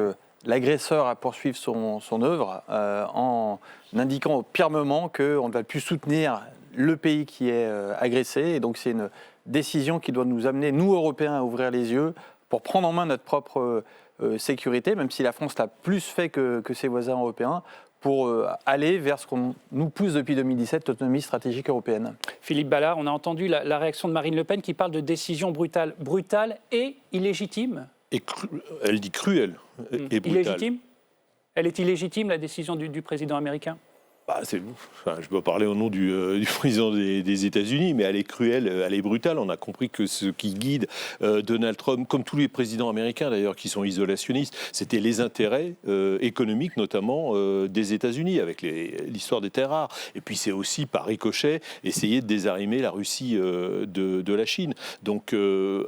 l'agresseur à poursuivre son œuvre en indiquant au pire moment qu'on ne va plus soutenir le pays qui est agressé. Et donc c'est une décision qui doit nous amener, nous Européens, à ouvrir les yeux pour prendre en main notre propre sécurité, même si la France l'a plus fait que ses voisins européens, pour aller vers ce qu'on nous pousse depuis 2017, l'autonomie stratégique européenne. Philippe Ballard, on a entendu la réaction de Marine Le Pen qui parle de décision brutale. Brutale et illégitime? Elle dit cruelle et brutale. Illégitime? Elle est illégitime, la décision du président américain? Je peux parler au nom du président des États-Unis, mais elle est cruelle, elle est brutale. On a compris que ce qui guide Donald Trump, comme tous les présidents américains d'ailleurs, qui sont isolationnistes, c'était les intérêts économiques, notamment des États-Unis, avec l'histoire des terres rares. Et puis c'est aussi, par ricochet, essayer de désarrimer la Russie de la Chine. Donc,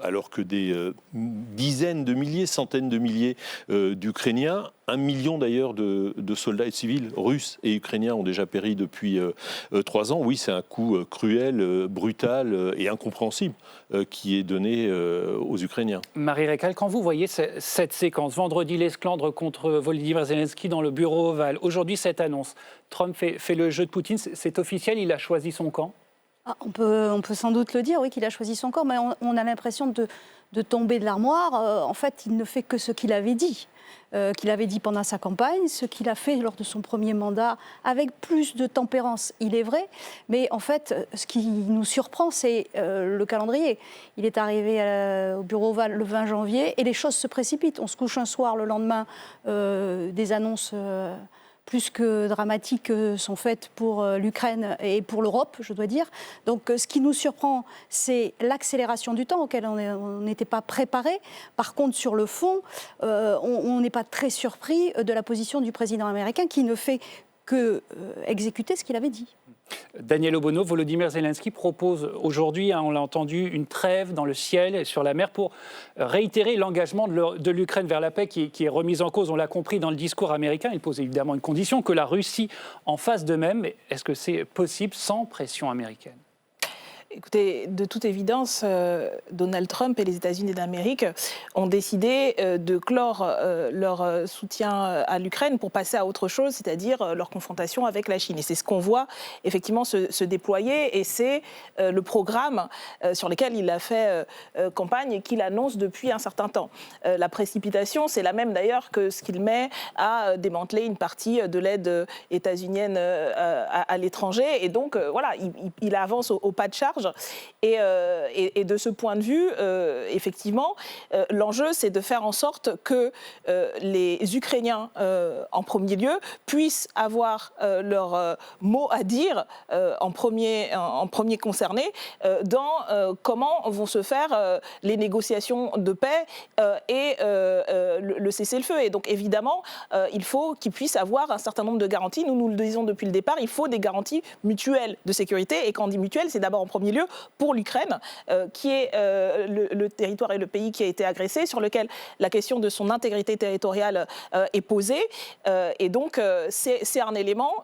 alors que des dizaines de milliers, centaines de milliers d'Ukrainiens, 1 million d'ailleurs de soldats et civils russes et ukrainiens ont déjà péri depuis 3 ans. Oui, c'est un coup cruel, brutal et incompréhensible qui est donné aux Ukrainiens. Marie Récalde, quand vous voyez cette séquence, vendredi l'esclandre contre Volodymyr Zelensky dans le bureau ovale, aujourd'hui cette annonce, Trump fait le jeu de Poutine, c'est officiel, il a choisi son camp? On peut sans doute le dire, oui, qu'il a choisi son corps, mais on a l'impression de tomber de l'armoire. En fait, il ne fait que ce qu'il avait dit. Qu'il avait dit pendant sa campagne, ce qu'il a fait lors de son premier mandat, avec plus de tempérance, il est vrai. Mais en fait, ce qui nous surprend, c'est le calendrier. Il est arrivé au bureau ovale le 20 janvier et les choses se précipitent. On se couche un soir, le lendemain, des annonces plus que dramatiques sont faites pour l'Ukraine et pour l'Europe, je dois dire. Donc ce qui nous surprend, c'est l'accélération du temps auquel on n'était pas préparé. Par contre, sur le fond, on n'est pas très surpris de la position du président américain qui ne fait que exécuter ce qu'il avait dit. Daniel Obono, Volodymyr Zelensky propose aujourd'hui, on l'a entendu, une trêve dans le ciel et sur la mer pour réitérer l'engagement de l'Ukraine vers la paix qui est remise en cause, on l'a compris dans le discours américain. Il pose évidemment une condition, que la Russie en fasse de même. Est-ce que c'est possible sans pression américaine ? Écoutez, de toute évidence, Donald Trump et les États-Unis d'Amérique ont décidé de clore leur soutien à l'Ukraine pour passer à autre chose, c'est-à-dire leur confrontation avec la Chine. Et c'est ce qu'on voit effectivement se déployer, et c'est le programme sur lequel il a fait campagne et qu'il annonce depuis un certain temps. La précipitation, c'est la même d'ailleurs que ce qu'il met à démanteler une partie de l'aide états-unienne à l'étranger. Et donc, voilà, il avance au pas de charge. Et de ce point de vue, effectivement, l'enjeu, c'est de faire en sorte que les Ukrainiens, en premier lieu, puissent avoir leur mot à dire en premier concerné dans comment vont se faire les négociations de paix et le cessez-le-feu. Et donc, évidemment, il faut qu'ils puissent avoir un certain nombre de garanties. Nous le disons depuis le départ, il faut des garanties mutuelles de sécurité. Et quand on dit mutuelle, c'est d'abord en premier lieu pour l'Ukraine, qui est le territoire et le pays qui a été agressé, sur lequel la question de son intégrité territoriale est posée. Et donc, c'est un élément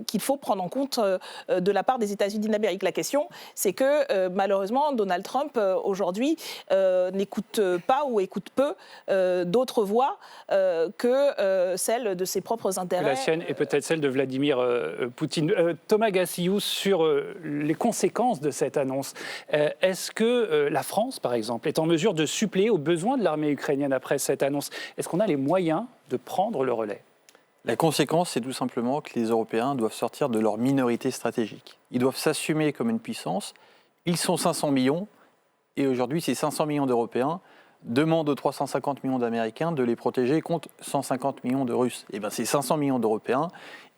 qu'il faut prendre en compte de la part des États-Unis d'Amérique. La question, c'est que malheureusement, Donald Trump, aujourd'hui, n'écoute pas ou écoute peu d'autres voix que celle de ses propres intérêts. La sienne et peut-être celle de Vladimir Poutine. Thomas Gassiou, sur les conséquences de cette annonce. Est-ce que la France, par exemple, est en mesure de suppléer aux besoins de l'armée ukrainienne après cette annonce ? Est-ce qu'on a les moyens de prendre le relais ? La conséquence, c'est tout simplement que les Européens doivent sortir de leur minorité stratégique. Ils doivent s'assumer comme une puissance. Ils sont 500 millions, et aujourd'hui, ces 500 millions d'Européens demandent aux 350 millions d'Américains de les protéger contre 150 millions de Russes. Et bien, ces 500 millions d'Européens,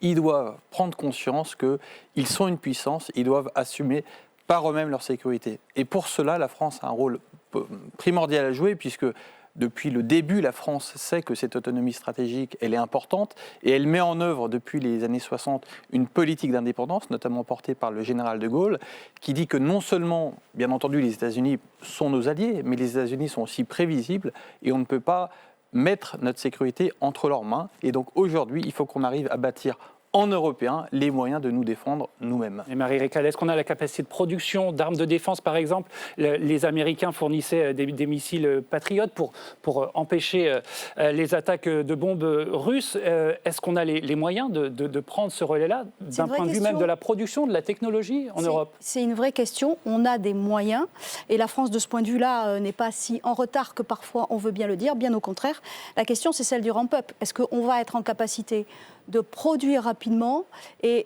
ils doivent prendre conscience qu'ils sont une puissance, ils doivent assumer par eux-mêmes leur sécurité. Et pour cela, la France a un rôle primordial à jouer, puisque depuis le début, la France sait que cette autonomie stratégique, elle est importante, et elle met en œuvre depuis les années 60 une politique d'indépendance, notamment portée par le général de Gaulle, qui dit que non seulement, bien entendu, les États-Unis sont nos alliés, mais les États-Unis sont aussi prévisibles, et on ne peut pas mettre notre sécurité entre leurs mains. Et donc aujourd'hui, il faut qu'on arrive à bâtir en Européens les moyens de nous défendre nous-mêmes. Et Marie Récal, est-ce qu'on a la capacité de production d'armes de défense, par exemple ? Les Américains fournissaient des missiles Patriot pour empêcher les attaques de bombes russes. Est-ce qu'on a les moyens de prendre ce relais-là, d'un point de vue même de la production, de la technologie en Europe ? C'est une vraie question. On a des moyens. Et la France, de ce point de vue-là, n'est pas si en retard que parfois on veut bien le dire. Bien au contraire. La question, c'est celle du ramp-up. Est-ce qu'on va être en capacité de produire rapidement et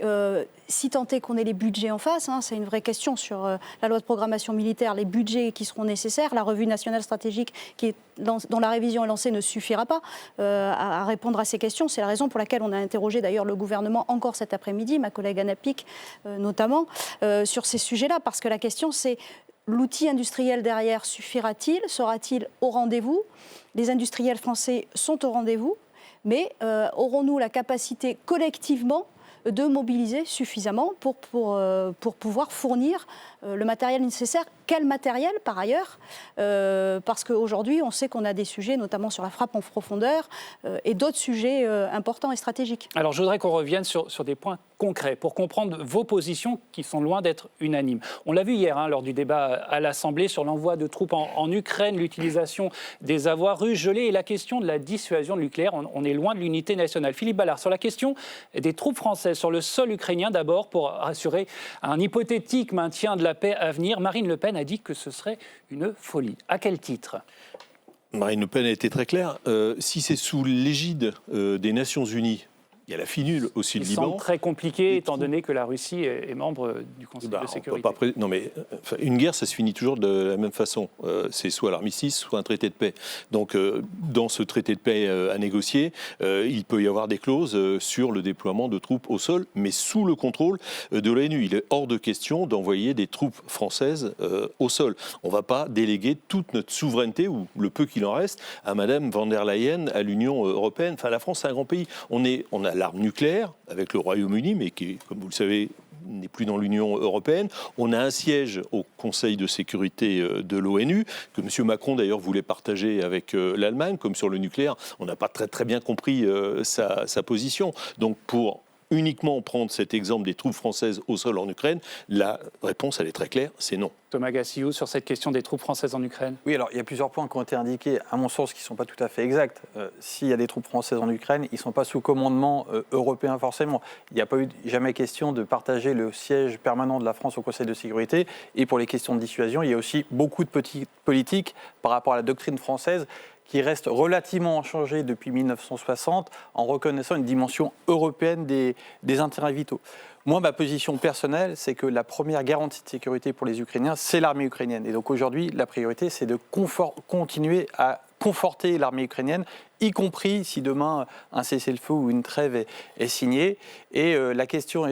si tant est qu'on ait les budgets en face, c'est une vraie question sur la loi de programmation militaire, les budgets qui seront nécessaires, la revue nationale stratégique dont la révision est lancée ne suffira pas à répondre à ces questions. C'est la raison pour laquelle on a interrogé d'ailleurs le gouvernement encore cet après-midi, ma collègue Anna Pic notamment, sur ces sujets-là, parce que la question c'est l'outil industriel derrière suffira-t-il ? Sera-t-il au rendez-vous ? Les industriels français sont au rendez-vous. Mais aurons-nous la capacité collectivement de mobiliser suffisamment pour pouvoir fournir le matériel nécessaire quel matériel par ailleurs, parce qu'aujourd'hui on sait qu'on a des sujets, notamment sur la frappe en profondeur et d'autres sujets importants et stratégiques. Alors je voudrais qu'on revienne sur des points concrets pour comprendre vos positions qui sont loin d'être unanimes. On l'a vu hier lors du débat à l'Assemblée sur l'envoi de troupes en Ukraine, l'utilisation des avoirs russes gelés et la question de la dissuasion nucléaire. On est loin de l'unité nationale. Philippe Ballard, sur la question des troupes françaises sur le sol ukrainien, d'abord pour assurer un hypothétique maintien de la paix à venir, Marine Le Pen a dit que ce serait une folie. À quel titre ? Marine Le Pen a été très claire. Si c'est sous l'égide des Nations Unies, il y a la finule aussi de Liban. Ils sont très compliqués étant donné que la Russie est membre du Conseil de sécurité. Non mais une guerre, ça se finit toujours de la même façon. C'est soit l'armistice, soit un traité de paix. Donc dans ce traité de paix à négocier, il peut y avoir des clauses sur le déploiement de troupes au sol, mais sous le contrôle de l'ONU. Il est hors de question d'envoyer des troupes françaises au sol. On ne va pas déléguer toute notre souveraineté, ou le peu qu'il en reste, à Madame von der Leyen, à l'Union européenne. Enfin, la France, c'est un grand pays. On a l'arme nucléaire avec le Royaume-Uni, mais qui, comme vous le savez, n'est plus dans l'Union européenne. On a un siège au Conseil de sécurité de l'ONU, que M. Macron d'ailleurs voulait partager avec l'Allemagne. Comme sur le nucléaire, on n'a pas très bien compris sa position. Donc pour uniquement prendre cet exemple des troupes françaises au sol en Ukraine, la réponse, elle est très claire, c'est non. Thomas Gassiou, sur cette question des troupes françaises en Ukraine. Oui, alors il y a plusieurs points qui ont été indiqués, à mon sens, qui ne sont pas tout à fait exacts. S'il y a des troupes françaises en Ukraine, ils ne sont pas sous commandement européen forcément. Il n'y a pas eu jamais question de partager le siège permanent de la France au Conseil de sécurité. Et pour les questions de dissuasion, il y a aussi beaucoup de petites politiques par rapport à la doctrine française qui reste relativement inchangée depuis 1960 en reconnaissant une dimension européenne des intérêts vitaux. Moi, ma position personnelle, c'est que la première garantie de sécurité pour les Ukrainiens, c'est l'armée ukrainienne. Et donc aujourd'hui, la priorité, c'est de continuer à conforter l'armée ukrainienne, y compris si demain un cessez-le-feu ou une trêve est signé. Et la question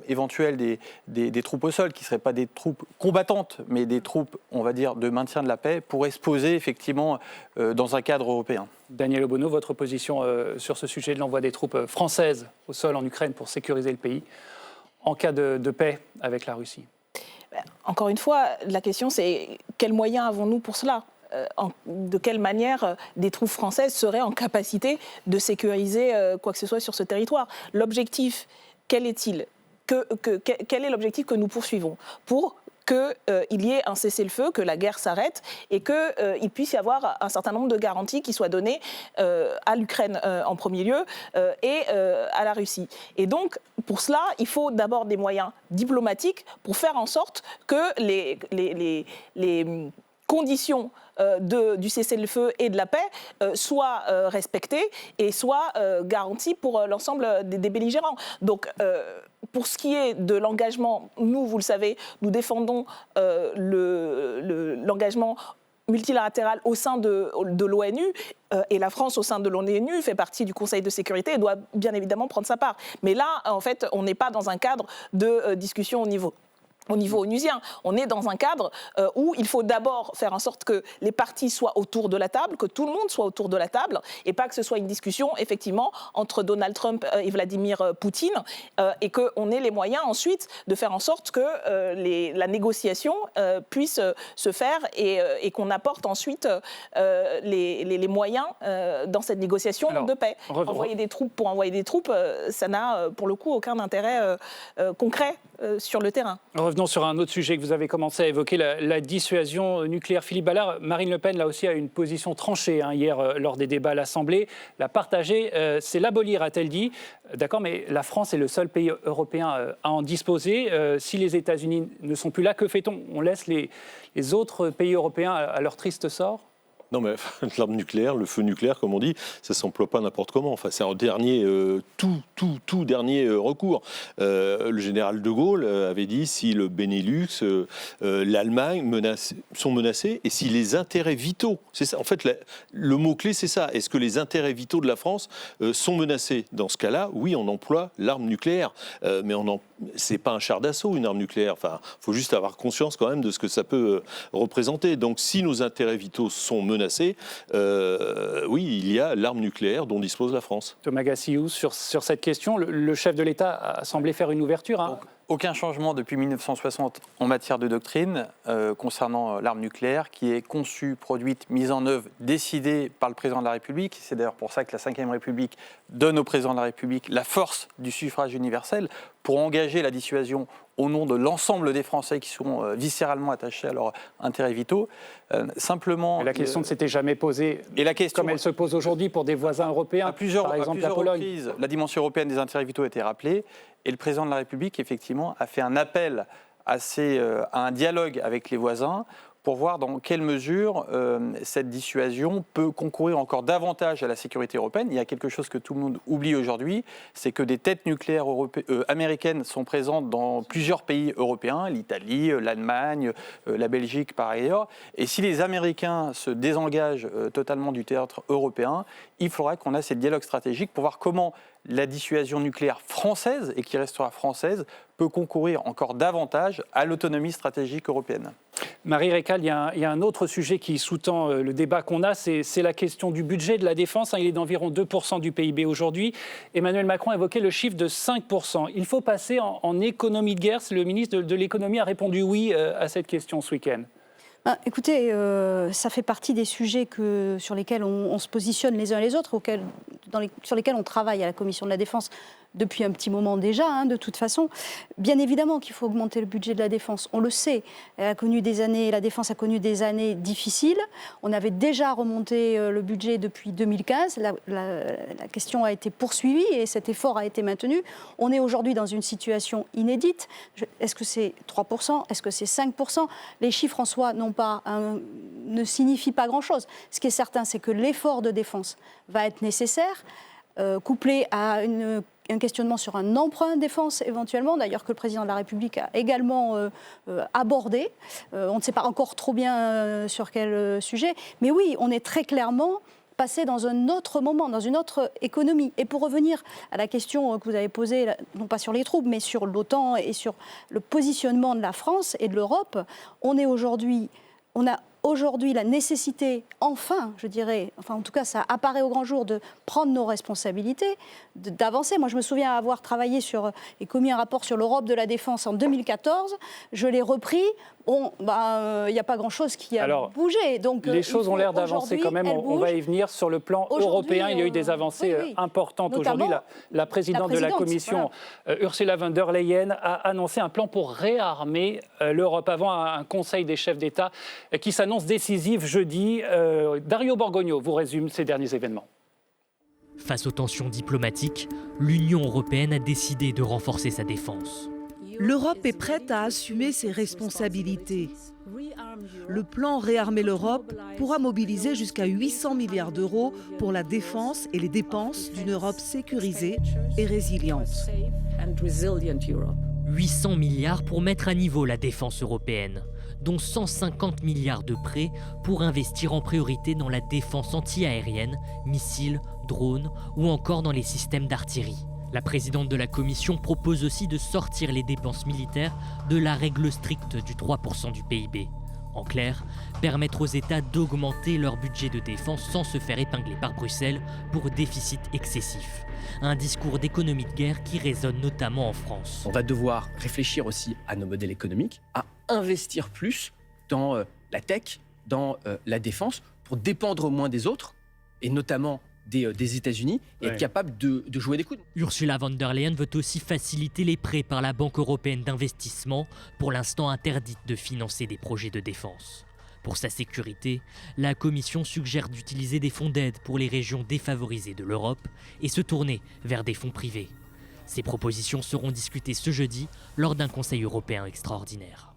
éventuelle des troupes au sol, qui ne seraient pas des troupes combattantes, mais des troupes, on va dire, de maintien de la paix, pourrait se poser effectivement dans un cadre européen. Daniel Obono, votre position sur ce sujet de l'envoi des troupes françaises au sol en Ukraine pour sécuriser le pays en cas de paix avec la Russie? Encore une fois, la question c'est quels moyens avons-nous pour cela ? De quelle manière des troupes françaises seraient en capacité de sécuriser quoi que ce soit sur ce territoire. L'objectif, quel est-il ? Quel est l'objectif que nous poursuivons ? Pour qu'il y ait un cessez-le-feu, que la guerre s'arrête et qu'il puisse y avoir un certain nombre de garanties qui soient données à l'Ukraine en premier lieu et à la Russie. Et donc, pour cela, il faut d'abord des moyens diplomatiques pour faire en sorte que les conditions du cessez-le-feu et de la paix soient respectées et soient garanties pour l'ensemble des belligérants. Donc, pour ce qui est de l'engagement, nous, vous le savez, nous défendons l'engagement multilatéral au sein de l'ONU et la France au sein de l'ONU fait partie du Conseil de sécurité et doit bien évidemment prendre sa part. Mais là, en fait, on n'est pas dans un cadre de discussion au niveau onusien. On est dans un cadre où il faut d'abord faire en sorte que les partis soient autour de la table, que tout le monde soit autour de la table, et pas que ce soit une discussion, effectivement, entre Donald Trump et Vladimir Poutine, et qu'on ait les moyens ensuite de faire en sorte que la négociation puisse se faire et qu'on apporte ensuite les moyens dans cette négociation de paix. Envoyer des troupes pour envoyer des troupes, ça n'a pour le coup aucun intérêt concret sur le terrain. Revenons sur un autre sujet que vous avez commencé à évoquer, la dissuasion nucléaire. Philippe Ballard, Marine Le Pen, là aussi, a une position tranchée hier lors des débats à l'Assemblée. La partager, c'est l'abolir, a-t-elle dit. D'accord, mais la France est le seul pays européen à en disposer. Si les États-Unis ne sont plus là, que fait-on ? On laisse les autres pays européens à leur triste sort ? Non, mais l'arme nucléaire, le feu nucléaire, comme on dit, ça ne s'emploie pas n'importe comment. Enfin, c'est un dernier, tout dernier recours. Le général de Gaulle avait dit si le Benelux, l'Allemagne sont menacés et si les intérêts vitaux, c'est ça. En fait, le mot-clé, c'est ça. Est-ce que les intérêts vitaux de la France sont menacés ? Dans ce cas-là, oui, on emploie l'arme nucléaire. Mais c'est pas un char d'assaut, une arme nucléaire. Enfin, faut juste avoir conscience quand même de ce que ça peut représenter. Donc, si nos intérêts vitaux sont menacés, oui, il y a l'arme nucléaire dont dispose la France. Thomas Gassiou, sur cette question, le chef de l'État a semblé faire une ouverture. aucun changement depuis 1960 en matière de doctrine concernant l'arme nucléaire qui est conçue, produite, mise en œuvre, décidée par le président de la République. C'est d'ailleurs pour ça que la Ve République donne au président de la République la force du suffrage universel pour engager la dissuasion au nom de l'ensemble des Français qui sont viscéralement attachés à leurs intérêts vitaux. Simplement, la question ne s'était jamais posée comme elle se pose aujourd'hui pour des voisins européens, par exemple la Pologne. Reprises, la dimension européenne des intérêts vitaux a été rappelée et le président de la République, effectivement, a fait un appel à un dialogue avec les voisins pour voir dans quelle mesure cette dissuasion peut concourir encore davantage à la sécurité européenne. Il y a quelque chose que tout le monde oublie aujourd'hui, c'est que des têtes nucléaires américaines sont présentes dans plusieurs pays européens, l'Italie, l'Allemagne, la Belgique par ailleurs. Et si les Américains se désengagent totalement du théâtre européen, il faudra qu'on ait ces dialogues stratégiques pour voir comment la dissuasion nucléaire française, et qui restera française, peut concourir encore davantage à l'autonomie stratégique européenne. Marie Récal, il y a un autre sujet qui sous-tend le débat qu'on a, c'est la question du budget de la défense. Il est d'environ 2% du PIB aujourd'hui. Emmanuel Macron a évoqué le chiffre de 5%. Il faut passer en économie de guerre. Le ministre de l'économie a répondu oui à cette question ce week-end. Écoutez, ça fait partie des sujets sur lesquels on se positionne les uns et les autres, sur lesquels on travaille à la Commission de la Défense depuis un petit moment déjà, de toute façon. Bien évidemment qu'il faut augmenter le budget de la défense, on le sait. La défense a connu des années difficiles. On avait déjà remonté le budget depuis 2015. La question a été poursuivie et cet effort a été maintenu. On est aujourd'hui dans une situation inédite. Est-ce que c'est 3% ? Est-ce que c'est 5% ? Les chiffres en soi ne signifient pas grand-chose. Ce qui est certain, c'est que l'effort de défense va être nécessaire, couplé à un questionnement sur un emprunt défense éventuellement, d'ailleurs que le président de la République a également abordé. On ne sait pas encore trop bien sur quel sujet, mais oui, on est très clairement passé dans un autre moment, dans une autre économie. Et pour revenir à la question que vous avez posée, non pas sur les troupes, mais sur l'OTAN et sur le positionnement de la France et de l'Europe, on a aujourd'hui la nécessité, enfin, en tout cas, ça apparaît au grand jour de prendre nos responsabilités, d'avancer. Moi, je me souviens avoir travaillé et commis un rapport sur l'Europe de la défense en 2014. Je l'ai repris. Il n'y a pas grand-chose qui a bougé. Donc, les choses ont l'air d'avancer quand même. On va y venir sur le plan européen. Il y a eu des avancées importantes aujourd'hui. La présidente de la Commission, Ursula von der Leyen, a annoncé un plan pour réarmer l'Europe avant un conseil des chefs d'État qui s'annonce décisif jeudi. Dario Borgogno vous résume ces derniers événements. Face aux tensions diplomatiques, l'Union européenne a décidé de renforcer sa défense. L'Europe est prête à assumer ses responsabilités. Le plan Réarmer l'Europe pourra mobiliser jusqu'à 800 milliards d'euros pour la défense et les dépenses d'une Europe sécurisée et résiliente. 800 milliards pour mettre à niveau la défense européenne, dont 150 milliards de prêts pour investir en priorité dans la défense anti-aérienne, missiles, drones ou encore dans les systèmes d'artillerie. La présidente de la Commission propose aussi de sortir les dépenses militaires de la règle stricte du 3% du PIB. En clair, permettre aux États d'augmenter leur budget de défense sans se faire épingler par Bruxelles pour déficit excessif. Un discours d'économie de guerre qui résonne notamment en France. On va devoir réfléchir aussi à nos modèles économiques, à investir plus dans la tech, dans la défense, pour dépendre moins des autres, et notamment des États-Unis, et être capable de jouer des coudes. Ursula von der Leyen veut aussi faciliter les prêts par la Banque européenne d'investissement, pour l'instant interdite de financer des projets de défense. Pour sa sécurité, la Commission suggère d'utiliser des fonds d'aide pour les régions défavorisées de l'Europe et se tourner vers des fonds privés. Ces propositions seront discutées ce jeudi lors d'un Conseil européen extraordinaire.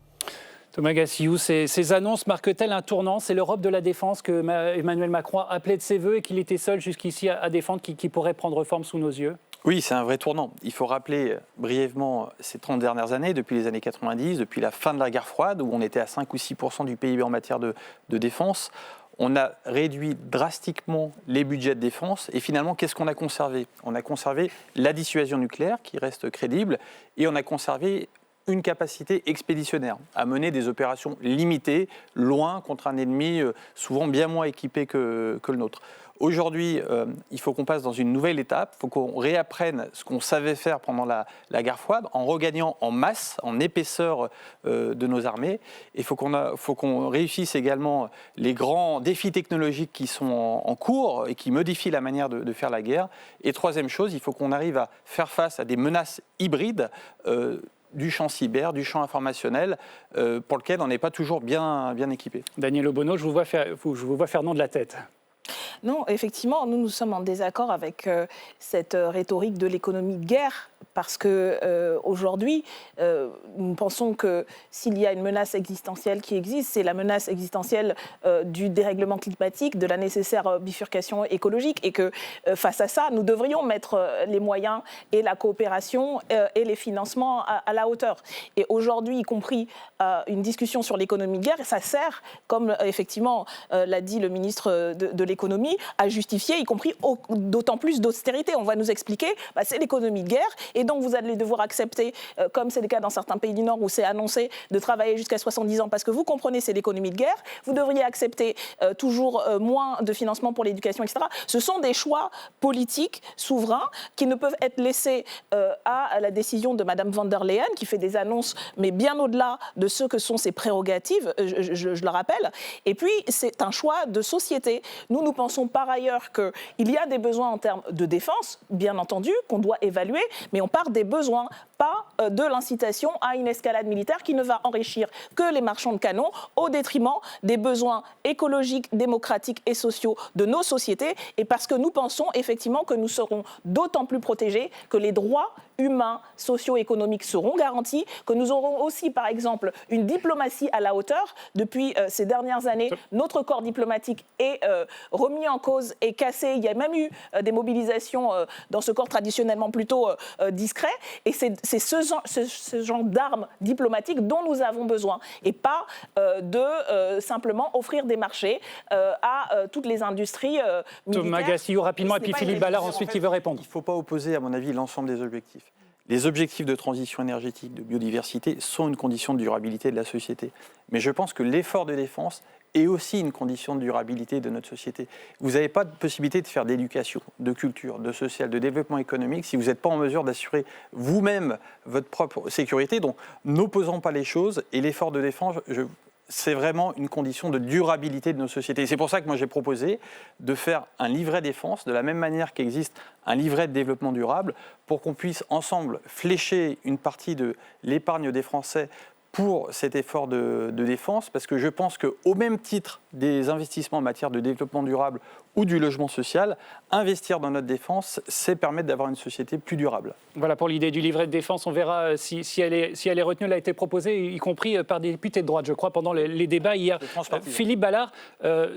Thomas Gassiou, ces annonces marquent-elles un tournant ? C'est l'Europe de la défense que Emmanuel Macron appelait de ses voeux et qu'il était seul jusqu'ici à défendre qui pourrait prendre forme sous nos yeux ? Oui, c'est un vrai tournant. Il faut rappeler brièvement ces 30 dernières années, depuis les années 90, depuis la fin de la guerre froide, où on était à 5 ou 6% du PIB en matière de défense. On a réduit drastiquement les budgets de défense et finalement, qu'est-ce qu'on a conservé ? On a conservé la dissuasion nucléaire qui reste crédible et on a conservé une capacité expéditionnaire à mener des opérations limitées, loin, contre un ennemi souvent bien moins équipé que le nôtre. Aujourd'hui, il faut qu'on passe dans une nouvelle étape, il faut qu'on réapprenne ce qu'on savait faire pendant la guerre froide, en regagnant en masse, en épaisseur de nos armées. Il faut qu'on réussisse également les grands défis technologiques qui sont en cours et qui modifient la manière de faire la guerre. Et troisième chose, il faut qu'on arrive à faire face à des menaces hybrides du champ cyber, du champ informationnel, pour lequel on n'est pas toujours bien équipé. Daniel Obono, je vous vois faire non de la tête. Non, effectivement, nous sommes en désaccord avec cette rhétorique de l'économie de guerre, parce que aujourd'hui, nous pensons que s'il y a une menace existentielle qui existe, c'est la menace existentielle du dérèglement climatique, de la nécessaire bifurcation écologique, et que face à ça, nous devrions mettre les moyens et la coopération et les financements à la hauteur. Et aujourd'hui, y compris une discussion sur l'économie de guerre, ça sert, comme effectivement l'a dit le ministre de l'économie, à justifier, y compris d'autant plus d'austérité. On va nous expliquer, c'est l'économie de guerre, et donc vous allez devoir accepter, comme c'est le cas dans certains pays du Nord où c'est annoncé, de travailler jusqu'à 70 ans, parce que vous comprenez, c'est l'économie de guerre. Vous devriez accepter toujours moins de financement pour l'éducation, etc. Ce sont des choix politiques souverains qui ne peuvent être laissés à la décision de Mme von der Leyen, qui fait des annonces, mais bien au-delà de ce que sont ses prérogatives, je le rappelle. Et puis, c'est un choix de société. Nous pensons par ailleurs qu'il y a des besoins en termes de défense, bien entendu, qu'on doit évaluer, mais on part des besoins, pas de l'incitation à une escalade militaire qui ne va enrichir que les marchands de canons au détriment des besoins écologiques, démocratiques et sociaux de nos sociétés, et parce que nous pensons effectivement que nous serons d'autant plus protégés que les droits humains, socio-économiques seront garantis, que nous aurons aussi, par exemple, une diplomatie à la hauteur. Depuis ces dernières années, notre corps diplomatique est remis en cause et cassé. Il y a même eu des mobilisations dans ce corps traditionnellement plutôt discret. Et c'est ce genre d'armes diplomatiques dont nous avons besoin, et pas de simplement offrir des marchés à toutes les industries militaires. Thomas Gassillou, rapidement, et puis Philippe Ballard ensuite qui veut répondre. Il ne faut pas opposer, à mon avis, l'ensemble des objectifs. Les objectifs de transition énergétique, de biodiversité, sont une condition de durabilité de la société. Mais je pense que l'effort de défense est aussi une condition de durabilité de notre société. Vous n'avez pas de possibilité de faire d'éducation, de culture, de social, de développement économique si vous n'êtes pas en mesure d'assurer vous-même votre propre sécurité. Donc, n'opposons pas les choses, et l'effort de défense, c'est vraiment une condition de durabilité de nos sociétés. Et c'est pour ça que moi j'ai proposé de faire un livret défense, de la même manière qu'existe un livret de développement durable, pour qu'on puisse ensemble flécher une partie de l'épargne des Français pour cet effort de défense, parce que je pense qu'au même titre des investissements en matière de développement durable ou du logement social, investir dans notre défense, c'est permettre d'avoir une société plus durable. Voilà pour l'idée du livret de défense. On verra si elle est retenue. Elle a été proposée, y compris par des députés de droite, je crois, pendant les débats hier. Philippe Ballard,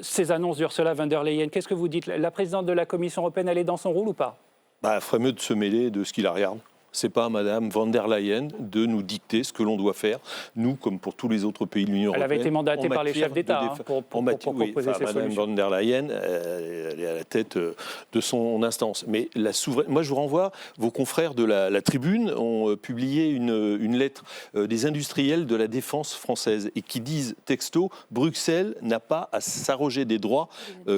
ces annonces d'Ursula von der Leyen, qu'est-ce que vous dites? La présidente de la Commission européenne, elle est dans son rôle ou pas? Il ferait mieux de se mêler de ce qui la regarde. Ce n'est pas à Mme von der Leyen de nous dicter ce que l'on doit faire, nous, comme pour tous les autres pays de l'Union européenne. Elle avait été mandatée par les chefs d'État pour proposer ces solutions. Mme von der Leyen, elle est à la tête de son instance. Mais moi, je vous renvoie, vos confrères de la Tribune ont publié une lettre des industriels de la défense française et qui disent, texto, Bruxelles n'a pas à s'arroger des droits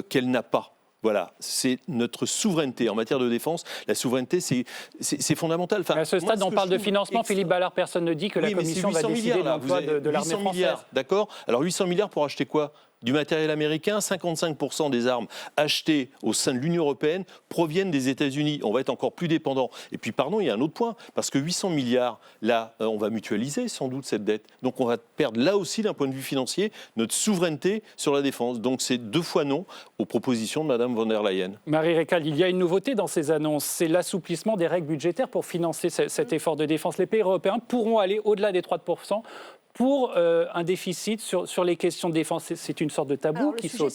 qu'elle n'a pas. Voilà, c'est notre souveraineté en matière de défense. La souveraineté, c'est fondamental. Enfin, à ce stade, on parle de financement. Philippe Ballard, personne ne dit que la Commission va décider de l'emploi de l'armée française. D'accord. Alors 800 milliards pour acheter quoi? Du matériel américain, 55% des armes achetées au sein de l'Union européenne proviennent des États-Unis. On va être encore plus dépendant. Et puis, pardon, il y a un autre point, parce que 800 milliards, là, on va mutualiser sans doute cette dette. Donc, on va perdre là aussi, d'un point de vue financier, notre souveraineté sur la défense. Donc, c'est 2 fois non aux propositions de Mme von der Leyen. Marie Récal, il y a une nouveauté dans ces annonces, c'est l'assouplissement des règles budgétaires pour financer cet effort de défense. Les pays européens pourront aller au-delà des 3% pour un déficit sur les questions de défense. C'est une sorte de tabou qui saute.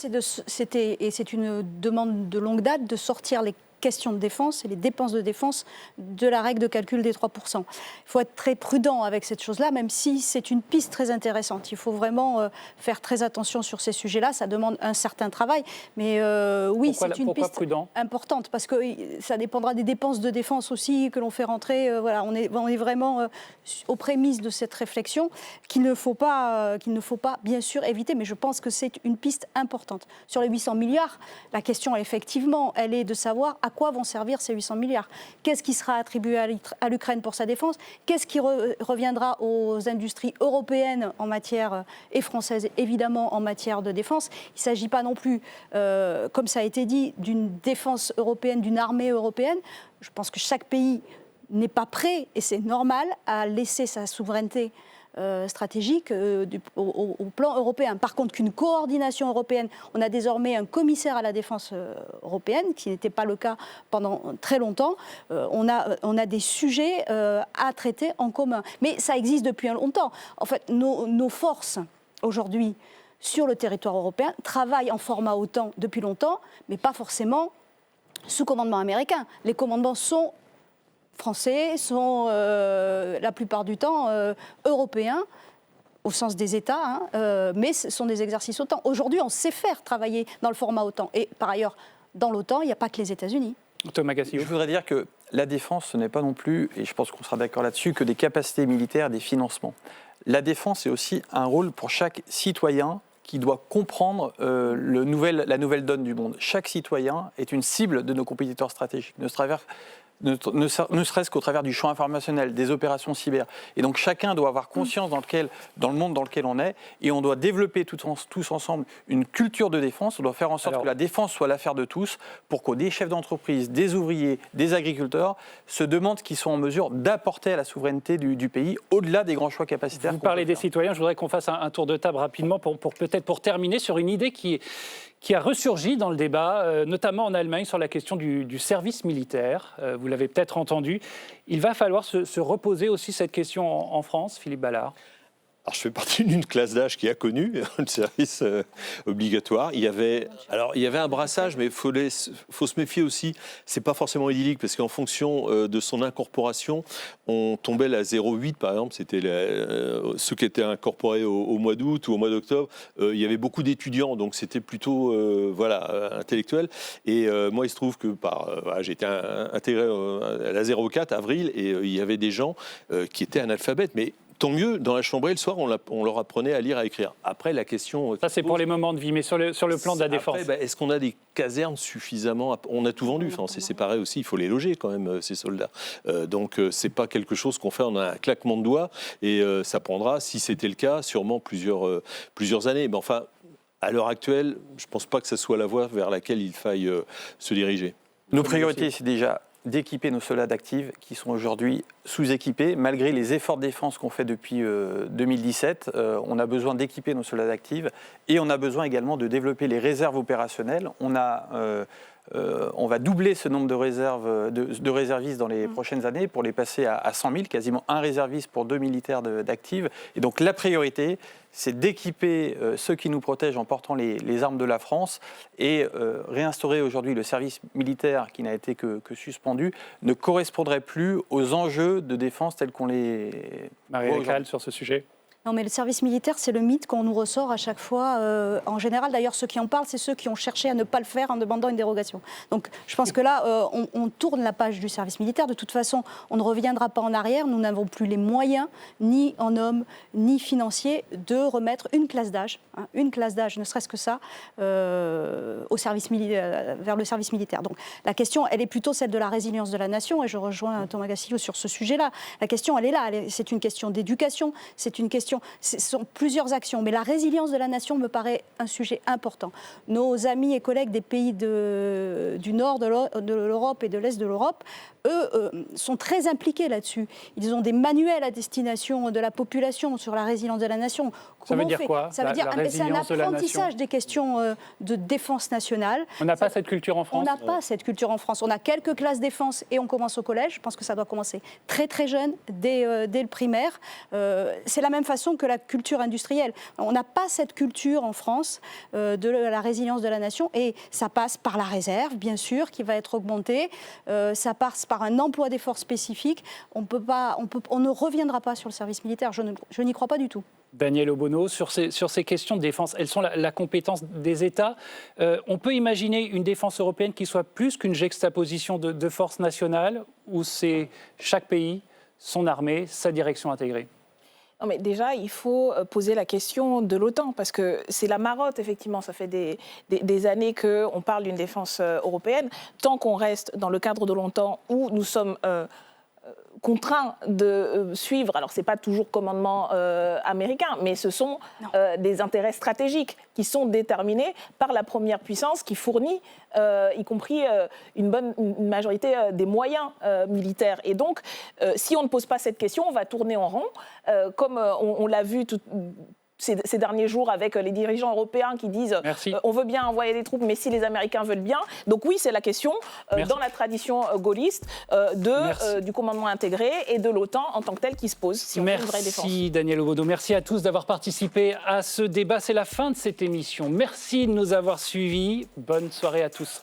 C'est une demande de longue date de sortir les question de défense et les dépenses de défense de la règle de calcul des 3%. Il faut être très prudent avec cette chose-là, même si c'est une piste très intéressante. Il faut vraiment faire très attention sur ces sujets-là. Ça demande un certain travail, mais oui, c'est une piste importante, parce que ça dépendra des dépenses de défense aussi que l'on fait rentrer. Voilà, on est vraiment aux prémices de cette réflexion qu'il ne faut pas, bien sûr, éviter, mais je pense que c'est une piste importante. Sur les 800 milliards, la question, effectivement, elle est de savoir à quoi vont servir ces 800 milliards. Qu'est-ce qui sera attribué à l'Ukraine pour sa défense? Qu'est-ce qui reviendra aux industries européennes en matière, et françaises évidemment, en matière de défense? Il ne s'agit pas non plus, comme ça a été dit, d'une défense européenne, d'une armée européenne. Je pense que chaque pays n'est pas prêt, et c'est normal, à laisser sa souveraineté stratégique au plan européen. Par contre, qu'une coordination européenne, on a désormais un commissaire à la défense européenne, qui n'était pas le cas pendant très longtemps, on a des sujets à traiter en commun. Mais ça existe depuis longtemps. En fait, nos forces, aujourd'hui, sur le territoire européen, travaillent en format OTAN depuis longtemps, mais pas forcément sous commandement américain. Les commandements sont français, sont la plupart du temps européens, au sens des États, mais ce sont des exercices OTAN. Aujourd'hui, on sait faire travailler dans le format OTAN. Et par ailleurs, dans l'OTAN, il n'y a pas que les États-Unis. Thomas Gassio. Je voudrais dire que la défense, ce n'est pas non plus, et je pense qu'on sera d'accord là-dessus, que des capacités militaires, des financements. La défense, c'est aussi un rôle pour chaque citoyen qui doit comprendre la nouvelle donne du monde. Chaque citoyen est une cible de nos compétiteurs stratégiques, ne serait-ce qu'au travers du champ informationnel, des opérations cyber. Et donc chacun doit avoir conscience dans le monde dans lequel on est, et on doit développer tous ensemble une culture de défense. On doit faire en sorte que la défense soit l'affaire de tous, pour que des chefs d'entreprise, des ouvriers, des agriculteurs se demandent qu'ils sont en mesure d'apporter à la souveraineté du pays, au-delà des grands choix capacitaires. Vous parlez des citoyens, je voudrais qu'on fasse un tour de table rapidement pour terminer sur une idée qui a ressurgi dans le débat, notamment en Allemagne, sur la question du service militaire. Vous l'avez peut-être entendu. Il va falloir se reposer aussi cette question en France, Philippe Ballard. Alors, je fais partie d'une classe d'âge qui a connu le service obligatoire. Il y avait un brassage, mais il faut se méfier aussi. C'est pas forcément idyllique, parce qu'en fonction de son incorporation, on tombait à 0,8 par exemple. C'était ceux qui étaient incorporés au mois d'août ou au mois d'octobre. Il y avait beaucoup d'étudiants, donc c'était plutôt intellectuel. Et moi, il se trouve que j'ai été intégré à la 04 avril, et il y avait des gens qui étaient analphabètes, mais tant mieux, dans la chambrée, le soir, on leur apprenait à lire, à écrire. Après, la question... Ça, c'est pour les moments de vie, mais sur le plan de la défense. Après, est-ce qu'on a des casernes suffisamment... On a tout vendu, c'est séparé aussi, il faut les loger quand même, ces soldats. Donc, c'est pas quelque chose qu'on fait en un claquement de doigts, et ça prendra, si c'était le cas, sûrement plusieurs années. Mais enfin, à l'heure actuelle, je pense pas que ce soit la voie vers laquelle il faille se diriger. Nos priorités, c'est déjà d'équiper nos soldats d'actifs qui sont aujourd'hui sous-équipés. Malgré les efforts de défense qu'on fait depuis 2017, on a besoin d'équiper nos soldats d'actifs, et on a besoin également de développer les réserves opérationnelles. On va doubler ce nombre de réservistes dans les prochaines années pour les passer à 100 000, quasiment un réserviste pour 2 militaires d'actifs. Et donc la priorité, c'est d'équiper ceux qui nous protègent en portant les armes de la France, et réinstaurer aujourd'hui le service militaire qui n'a été que suspendu ne correspondrait plus aux enjeux de défense tels qu'on les... Marie Lecale, sur ce sujet. Non, mais le service militaire, c'est le mythe qu'on nous ressort à chaque fois. En général, d'ailleurs, ceux qui en parlent, c'est ceux qui ont cherché à ne pas le faire en demandant une dérogation. Donc, je pense que là, on tourne la page du service militaire. De toute façon, on ne reviendra pas en arrière. Nous n'avons plus les moyens, ni en hommes, ni financiers, de remettre une classe d'âge, ne serait-ce que ça, vers le service militaire. Donc, la question, elle est plutôt celle de la résilience de la nation, et je rejoins Thomas Gassio sur ce sujet-là. La question, elle est là. C'est une question d'éducation, c'est une question... Ce sont plusieurs actions, mais la résilience de la nation me paraît un sujet important. Nos amis et collègues des pays du nord de l'Europe et de l'est de l'Europe, eux, sont très impliqués là-dessus. Ils ont des manuels à destination de la population sur la résilience de la nation. Ça veut dire quoi? Ça veut dire c'est un apprentissage des questions de défense nationale. On n'a pas cette culture en France? On n'a pas cette culture en France. On a quelques classes défense et on commence au collège. Je pense que ça doit commencer très très jeune, dès le primaire. C'est la même façon que la culture industrielle. On n'a pas cette culture en France de la résilience de la nation et ça passe par la réserve, bien sûr, qui va être augmentée. Ça passe par un emploi d'efforts spécifique. On ne reviendra pas sur le service militaire. Je n'y crois pas du tout. Daniel Obono, sur ces questions de défense, elles sont la compétence des États. On peut imaginer une défense européenne qui soit plus qu'une juxtaposition de forces nationales, où c'est chaque pays, son armée, sa direction intégrée? Non, mais déjà, il faut poser la question de l'OTAN, parce que c'est la marotte, effectivement. Ça fait des années qu'on parle d'une défense européenne. Tant qu'on reste dans le cadre de l'OTAN, où nous sommes contraints de suivre, alors ce n'est pas toujours commandement américain, mais ce sont des intérêts stratégiques qui sont déterminés par la première puissance qui fournit, y compris une majorité des moyens militaires. Et donc, si on ne pose pas cette question, on va tourner en rond, comme on l'a vu ces derniers jours avec les dirigeants européens qui disent on veut bien envoyer des troupes, mais si les Américains veulent bien. Donc oui, c'est la question, dans la tradition gaulliste, du commandement intégré et de l'OTAN en tant que tel qui se pose, si on veut une vraie défense. Merci Daniel Obono, merci à tous d'avoir participé à ce débat. C'est la fin de cette émission. Merci de nous avoir suivis. Bonne soirée à tous.